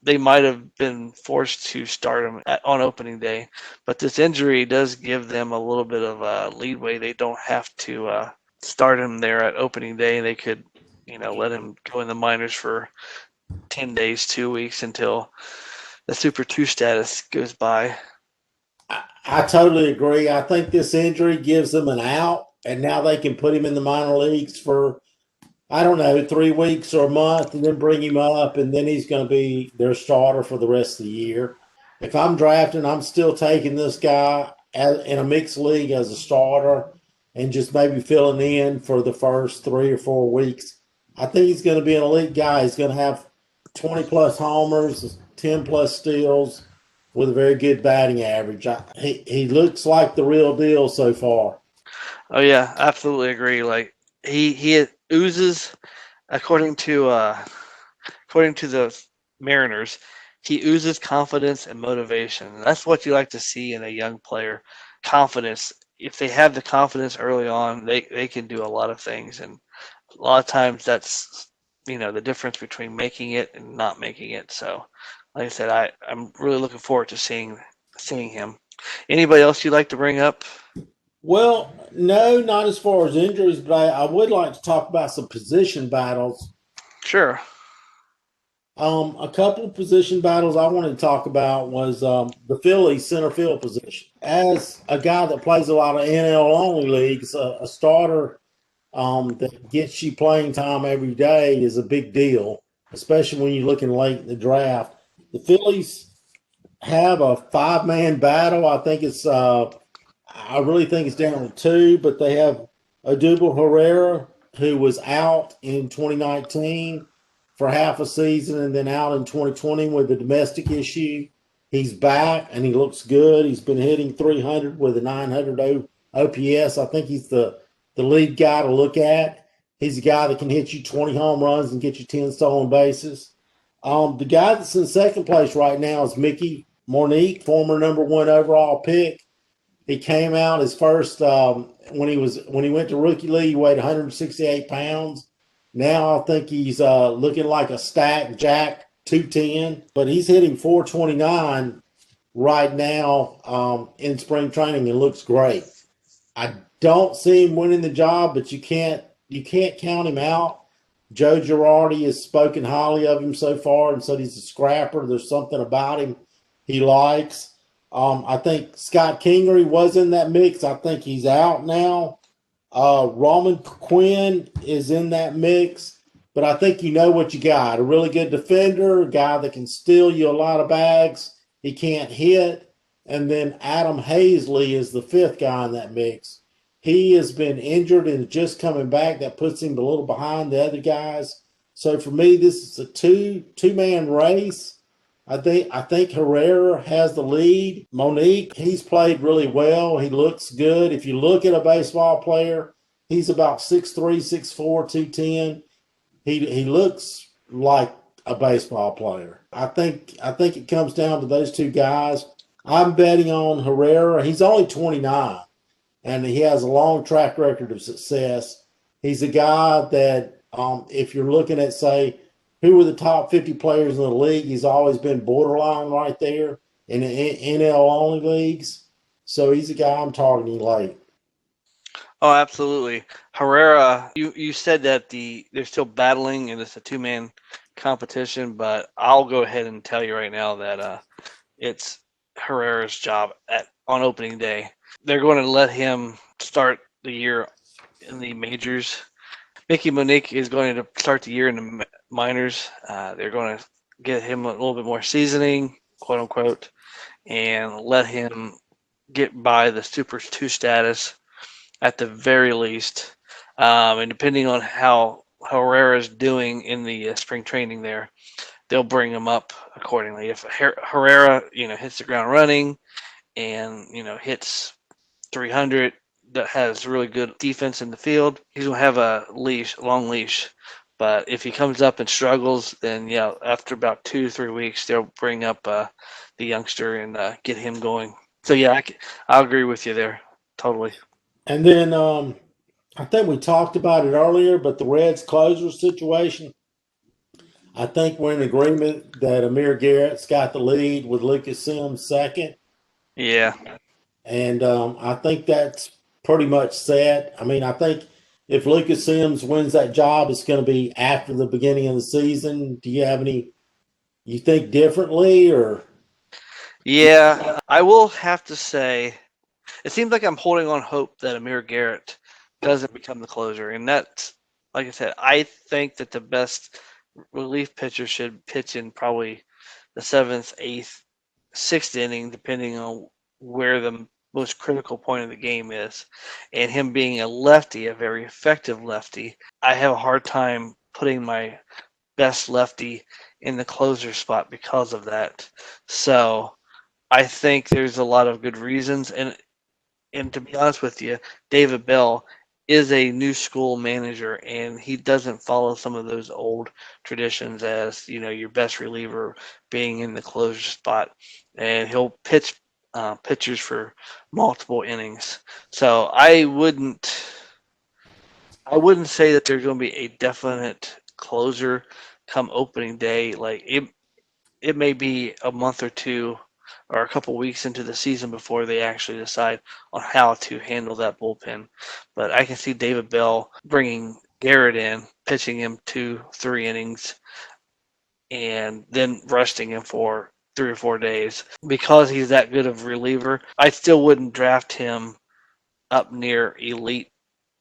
they might have been forced to start him on opening day. But this injury does give them a little bit of leeway. They don't have to start him there at opening day. They could, let him go in the minors for 10 days, 2 weeks until the Super 2 status goes by. I totally agree. I think this injury gives them an out, and now they can put him in the minor leagues for, 3 weeks or a month, and then bring him up, and then he's going to be their starter for the rest of the year. If I'm drafting, I'm still taking this guy in a mixed league as a starter and just maybe filling in for the first 3 or 4 weeks. I think he's going to be an elite guy. He's going to have 20-plus homers, 10-plus steals with a very good batting average. He looks like the real deal so far. Oh yeah, absolutely agree. Like he oozes, according to the Mariners, he oozes confidence and motivation. That's what you like to see in a young player. Confidence. If they have the confidence early on, they can do a lot of things, and a lot of times that's the difference between making it and not making it. So, like I said, I'm really looking forward to seeing him. Anybody else you'd like to bring up? Well, no, not as far as injuries, but I would like to talk about some position battles. Sure. A couple of position battles I wanted to talk about was the Phillies center field position. As a guy that plays a lot of NL only leagues, a starter that gets you playing time every day is a big deal, especially when you're looking late in the draft. The Phillies have a 5-man battle. I think it's I really think it's down to 2, but they have Adobe Herrera, who was out in 2019 for half a season and then out in 2020 with a domestic issue. He's back and he looks good. He's been hitting 300 with a 900 OPS. I think he's the lead guy to look at. He's a guy that can hit you 20 home runs and get you 10 stolen bases. The guy that's in second place right now is Monique, former #1 overall pick. He came out his first when he went to rookie league, he weighed 168 pounds. Now I think he's looking like a stack jack 210, but he's hitting 429 right now in spring training and looks great. I don't see him winning the job, but you can't count him out. Joe Girardi has spoken highly of him so far and said he's a scrapper. There's something about him he likes. I think Scott Kingery was in that mix. I think he's out now. Roman Quinn is in that mix, but I think you know what you got. A really good defender, a guy that can steal you a lot of bags. He can't hit. And then Adam Hazley is the fifth guy in that mix. He has been injured and just coming back. That puts him a little behind the other guys. So for me, this is a two-man race. I think Herrera has the lead. Monique, he's played really well. He looks good. If you look at a baseball player, he's about 6'3", 6'4", 210. He looks like a baseball player. I think it comes down to those two guys. I'm betting on Herrera. He's only 29, and he has a long track record of success. He's a guy that if you're looking at, say, who were the top 50 players in the league, he's always been borderline right there in the NL-only leagues. So he's a guy I'm targeting late. Oh, absolutely. Herrera, you said that they're still battling and it's a two-man competition, but I'll go ahead and tell you right now that it's Herrera's job on opening day. They're going to let him start the year in the majors. Mickey Monique is going to start the year in the minors. They're going to get him a little bit more seasoning, quote unquote, and let him get by the Super 2 status at the very least. And depending on how Herrera's doing in the spring training there, they'll bring him up accordingly. If Herrera, hits the ground running and, hits 300, that has really good defense in the field, he's going to have a long leash. But if he comes up and struggles, then, after about 2-3 weeks, they'll bring up the youngster and get him going. So, I'll agree with you there. Totally. And then I think we talked about it earlier, but the Reds closer situation, I think we're in agreement that Amir Garrett's got the lead with Lucas Sims second. Yeah. And I think that's pretty much set. I mean, I think if Lucas Sims wins that job, it's going to be after the beginning of the season. Do you have you think differently or? Yeah, I will have to say, it seems like I'm holding on hope that Amir Garrett doesn't become the closer. And that's, like I said, I think that the best relief pitcher should pitch in probably the 7th, 8th, 6th inning, depending on where the most critical point of the game is. And him being a lefty, a very effective lefty, I have a hard time putting my best lefty in the closer spot because of that. So I think there's a lot of good reasons. And to be honest with you, David Bell is a new school manager, and he doesn't follow some of those old traditions as, your best reliever being in the closer spot. And he'll pitch pitchers for multiple innings. So I wouldn't say that there's going to be a definite closer come opening day. Like it may be a month or two or a couple weeks into the season before they actually decide on how to handle that bullpen. But I can see David Bell bringing Garrett in, pitching him 2-3 innings, and then resting him for 3 or 4 days. Because he's that good of a reliever, I still wouldn't draft him up near elite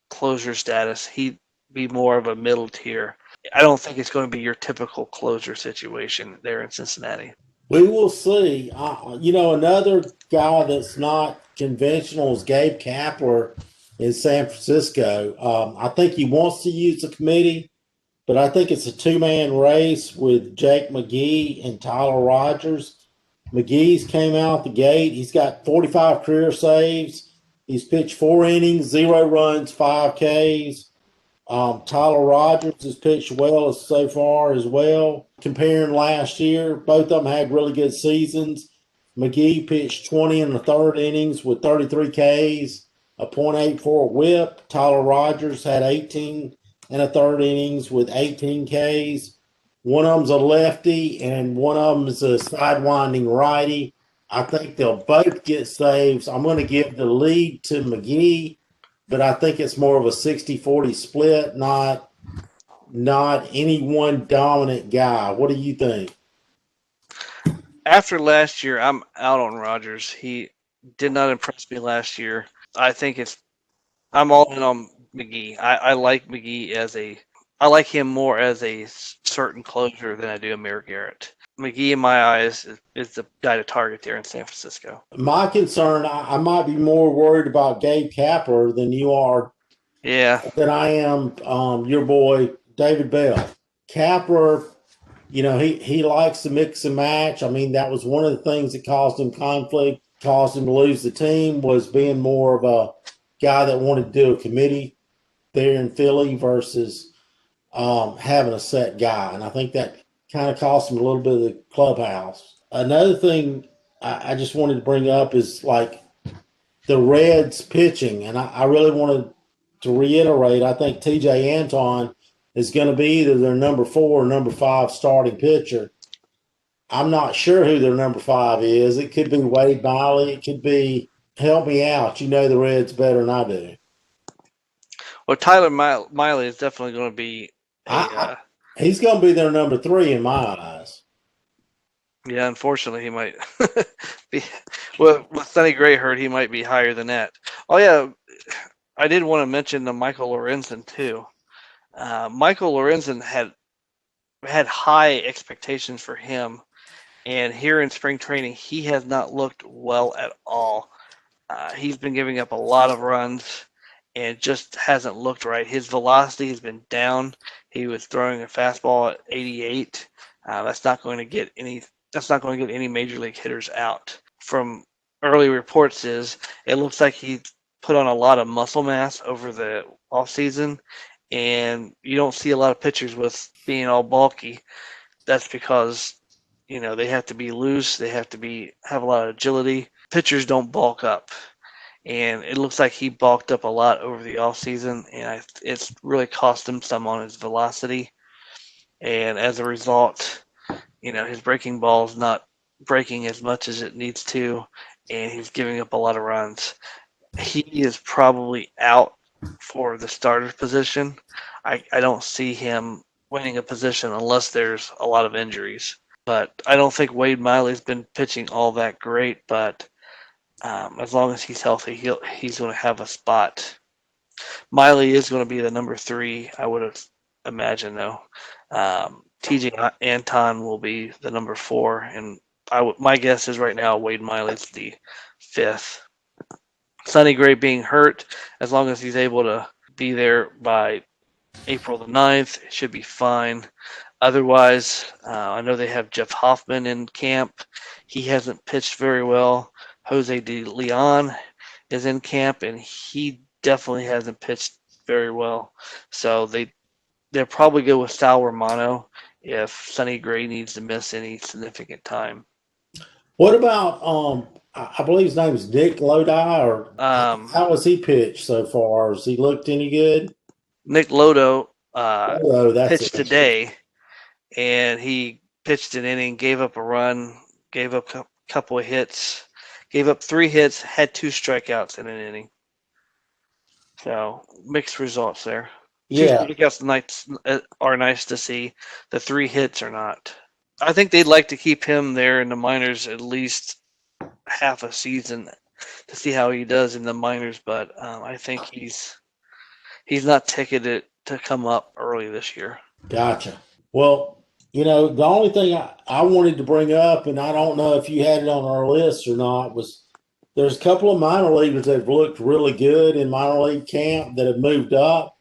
closer status. He'd be more of a middle tier. I don't think it's going to be your typical closer situation there in Cincinnati. We will see. Another guy that's not conventional is Gabe Kepler in San Francisco. I think he wants to use the committee. but I think it's a two-man race with Jake McGee and Tyler Rogers. McGee's came out the gate. He's got 45 career saves. He's pitched 4 innings, 0 runs, 5 Ks. Tyler Rogers has pitched well so far as well. Comparing last year, both of them had really good seasons. McGee pitched 20 in the third innings with 33 Ks, a .84 whip. Tyler Rogers had 18 in the third innings with 18 Ks. One of them's a lefty and one of them is a sidewinding righty. I think they'll both get saves. I'm going to give the lead to McGee, but I think it's more of a 60-40 split, not any one dominant guy. What do you think? After last year, I'm out on Rogers. He did not impress me last year. I'm all in on McGee. I like McGee I like him more as a certain closer than I do Amir Garrett. McGee, in my eyes, is the guy to target there in San Francisco. My concern, I might be more worried about Gabe Kepler than you are. Yeah. Than I am your boy, David Bell. Kepler, he likes to mix and match. I mean, that was one of the things that caused him conflict, caused him to lose the team, was being more of a guy that wanted to do a committee there in Philly versus having a set guy. And I think that kind of cost him a little bit of the clubhouse. Another thing I just wanted to bring up is like the Reds pitching. And I really wanted to reiterate, I think TJ Anton is going to be either their number 4 or number 5 starting pitcher. I'm not sure who their number 5 is. It could be Wade Miley. It could be, help me out. You know the Reds better than I do. Well, Tyler Miley is definitely going to be he's going to be their number 3 in my eyes. Yeah, unfortunately, he might be. Well, with Sonny Gray hurt, he might be higher than that. Oh, yeah. I did want to mention the Michael Lorenzen, too. Michael Lorenzen had high expectations for him, and here in spring training, he has not looked well at all. He's been giving up a lot of runs and just hasn't looked right. His velocity has been down. He was throwing a fastball at 88. That's not going to get any major league hitters out. From early reports, it looks like he put on a lot of muscle mass over the offseason, and you don't see a lot of pitchers with being all bulky. That's because they have to be loose. They have to have a lot of agility. Pitchers don't bulk up. And it looks like he bulked up a lot over the offseason, and it's really cost him some on his velocity. And as a result, his breaking ball is not breaking as much as it needs to, and he's giving up a lot of runs. He is probably out for the starter position. I don't see him winning a position unless there's a lot of injuries. But I don't think Wade Miley's been pitching all that great, but as long as he's healthy, he's going to have a spot. Miley is going to be the number 3, I would have imagined, though. TJ Anton will be the number 4, and my guess is right now Wade Miley's the 5th. Sonny Gray being hurt, as long as he's able to be there by April the 9th, it should be fine. Otherwise, I know they have Jeff Hoffman in camp. He hasn't pitched very well. Jose De Leon is in camp, and he definitely hasn't pitched very well. So they'll probably go with Sal Romano if Sonny Gray needs to miss any significant time. What about I believe his name is Nick Lodi, or how has he pitched so far? Has he looked any good? Nick Lodo pitched today, and he pitched an inning, gave up a run, gave up a couple of hits, gave up 3 hits, had 2 strikeouts in an inning. So mixed results there. Yeah. 2 strikeouts are nice to see. The 3 hits are not. I think they'd like to keep him there in the minors at least half a season to see how he does in the minors, but I think he's not ticketed to come up early this year. Gotcha. Well, the only thing I wanted to bring up, and I don't know if you had it on our list or not, was there's a couple of minor leaguers that have looked really good in minor league camp that have moved up.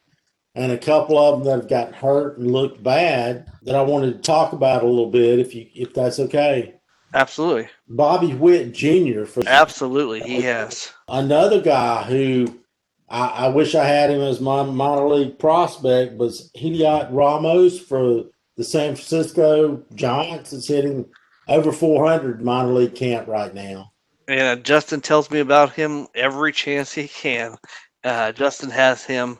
and a couple of them that have gotten hurt and looked bad that I wanted to talk about a little bit, if that's okay. Absolutely. Bobby Whit Jr. for Absolutely, he has. another guy who I wish I had him as my minor league prospect was Heliot Ramos for the San Francisco Giants. It's hitting over 400 minor league camp right now. And Justin tells me about him every chance he can. Justin has him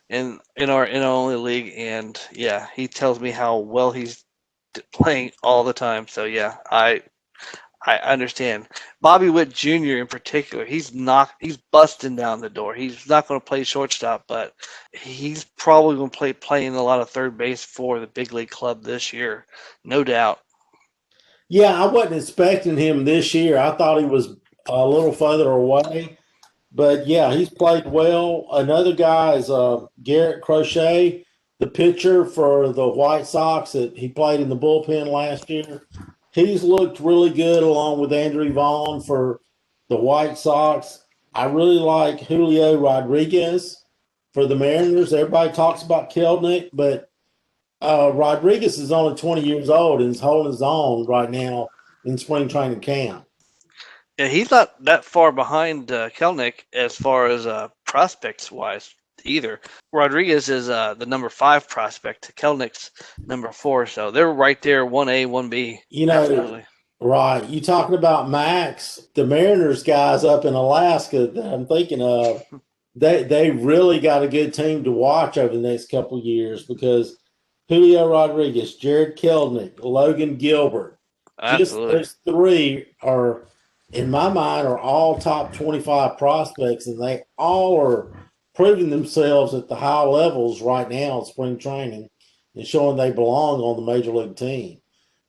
in our only league, and yeah, he tells me how well he's playing all the time. So yeah, I understand. Bobby Witt Jr. in particular, he's busting down the door. He's not going to play shortstop, but he's probably going to playing a lot of third base for the big league club this year, no doubt. Yeah, I wasn't expecting him this year. I thought he was a little further away, but yeah, he's played well. Another guy is Garrett Crochet, the pitcher for the White Sox that he played in the bullpen last year. He's looked really good along with Andrew Vaughn for the White Sox. I really like Julio Rodriguez for the Mariners. Everybody talks about Kellnick, but Rodriguez is only 20 years old and is holding his own right now in spring training camp. Yeah, he's not that far behind Kellnick as far as prospects wise either. Rodriguez is the number 5 prospect. Kellnick's number 4, so they're right there, 1A, 1B. You know, absolutely. Right. You talking about Max, the Mariners guys up in Alaska that I'm thinking of, they really got a good team to watch over the next couple of years because Julio Rodriguez, Jared Kellnick, Logan Gilbert, absolutely. Just those 3 are, in my mind, are all top 25 prospects, and they all are proving themselves at the high levels right now in spring training and showing they belong on the major league team.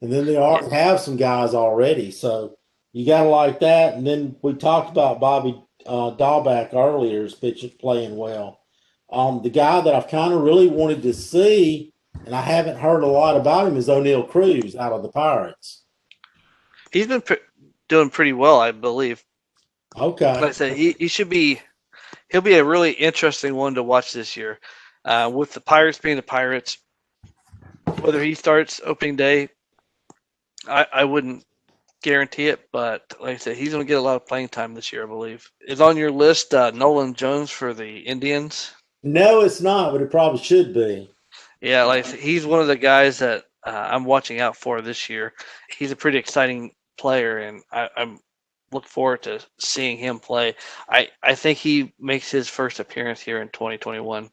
And then they already have some guys already, so you got to like that. And then we talked about Bobby Dahlback earlier, his pitcher playing well. The guy that I've kind of really wanted to see, and I haven't heard a lot about him, is O'Neal Cruz out of the Pirates. He's been doing pretty well, I believe. Okay. Like I said, he should be. He'll be a really interesting one to watch this year. With the Pirates being the Pirates, whether he starts opening day, I wouldn't guarantee it, but like I said, he's going to get a lot of playing time this year, I believe. Is on your list Nolan Jones for the Indians? No, it's not, but it probably should be. Yeah, like he's one of the guys that I'm watching out for this year. He's a pretty exciting player, and I'm look forward to seeing him play. I think he makes his first appearance here in 2021.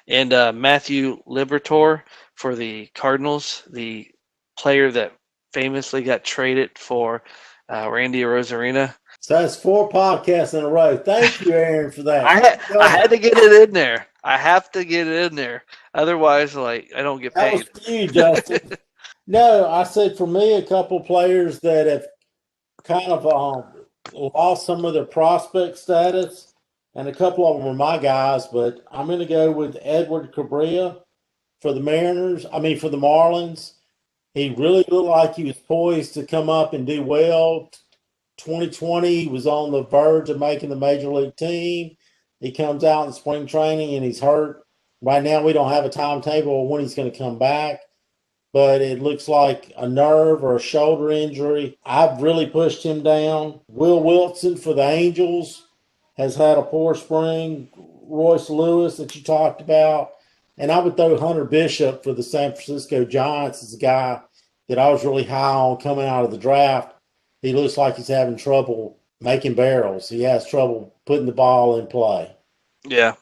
And Matthew Liberatore for the Cardinals, the player that famously got traded for Randy Arozarena. So that's 4 podcasts in a row. Thank you, Aaron, for that. I had to get it in there. I have to get it in there. Otherwise, like, I don't get paid. That was for you, Justin. No, I said for me, a couple players that have kind of lost some of their prospect status, and a couple of them were my guys, but I'm going to go with Edward Cabrera for the for the Marlins. He really looked like he was poised to come up and do well. 2020, he was on the verge of making the major league team. He comes out in spring training and he's hurt. Right now, we don't have a timetable when he's going to come back, but it looks like a nerve or a shoulder injury. I've really pushed him down. Will Wilson for the Angels has had a poor spring. Royce Lewis that you talked about. And I would throw Hunter Bishop for the San Francisco Giants as a guy that I was really high on coming out of the draft. He looks like he's having trouble making barrels. He has trouble putting the ball in play. Yeah.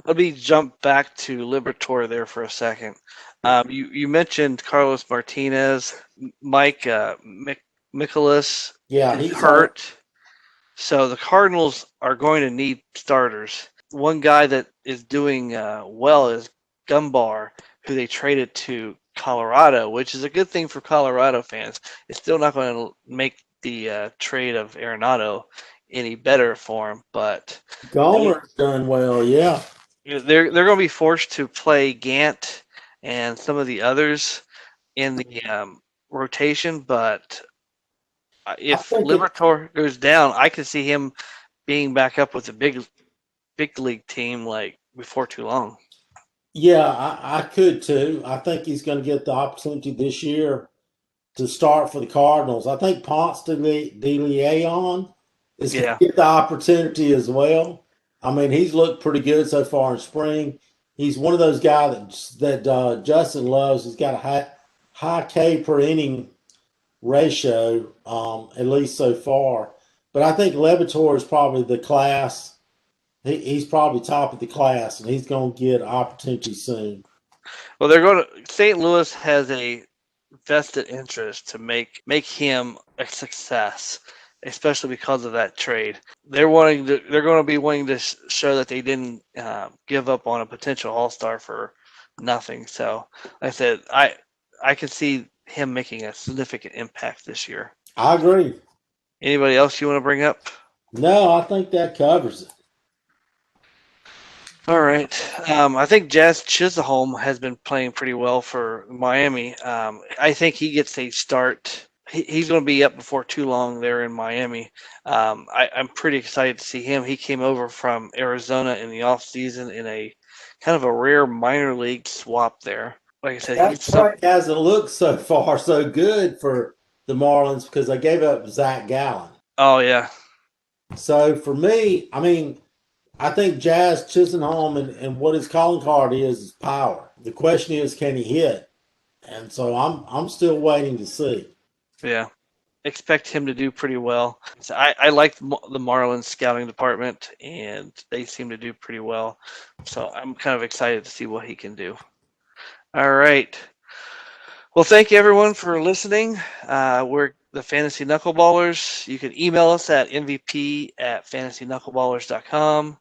Let me jump back to Liberatore there for a second. You mentioned Carlos Martinez, Mike Mikolas. Yeah, he's hurt. So the Cardinals are going to need starters. One guy that is doing well is Gumbar, who they traded to Colorado, which is a good thing for Colorado fans. It's still not going to make the trade of Arenado any better for him, but Gomer's done well, yeah. They're going to be forced to play Gant and some of the others in the rotation, but if Liberatore goes down, I could see him being back up with a big league team like before too long. Yeah, I could too. I think he's going to get the opportunity this year to start for the Cardinals. I think Ponce de Leon is going to Yeah. get the opportunity as well. I mean, he's looked pretty good so far in spring. He's one of those guys that Justin loves. He's got a high K per inning ratio, at least so far. But I think Levitor is probably the class. He's probably top of the class, and he's going to get opportunity soon. Well, they're going to. St. Louis has a vested interest to make him a success, especially because of that trade. They're wanting to. They're going to be wanting to show that they didn't give up on a potential All Star for nothing. So, like I said, I can see him making a significant impact this year. I agree. Anybody else you want to bring up? No, I think that covers it. All right. I think Jas Chisholm has been playing pretty well for Miami. I think he gets a start. He's going to be up before too long there in Miami. I'm pretty excited to see him. He came over from Arizona in the offseason in a kind of a rare minor league swap there. Like I said, That trade hasn't looked so far so good for the Marlins because they gave up Zach Gallen. Oh, yeah. So for me, I mean, I think Jas Chisholm and what his calling card is power. The question is, can he hit? And so I'm still waiting to see. Yeah. Expect him to do pretty well. So I like the Marlins scouting department, and they seem to do pretty well. So I'm kind of excited to see what he can do. All right. Well, thank you everyone for listening. We're the Fantasy Knuckleballers. You can email us at mvp@fantasyknuckleballers.com.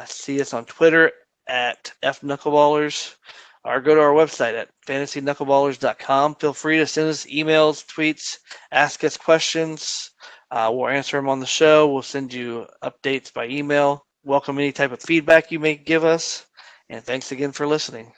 See us on Twitter at fknuckleballers, or go to our website at fantasyknuckleballers.com. Feel free to send us emails, tweets, ask us questions. We'll answer them on the show. We'll send you updates by email. Welcome any type of feedback you may give us. And thanks again for listening.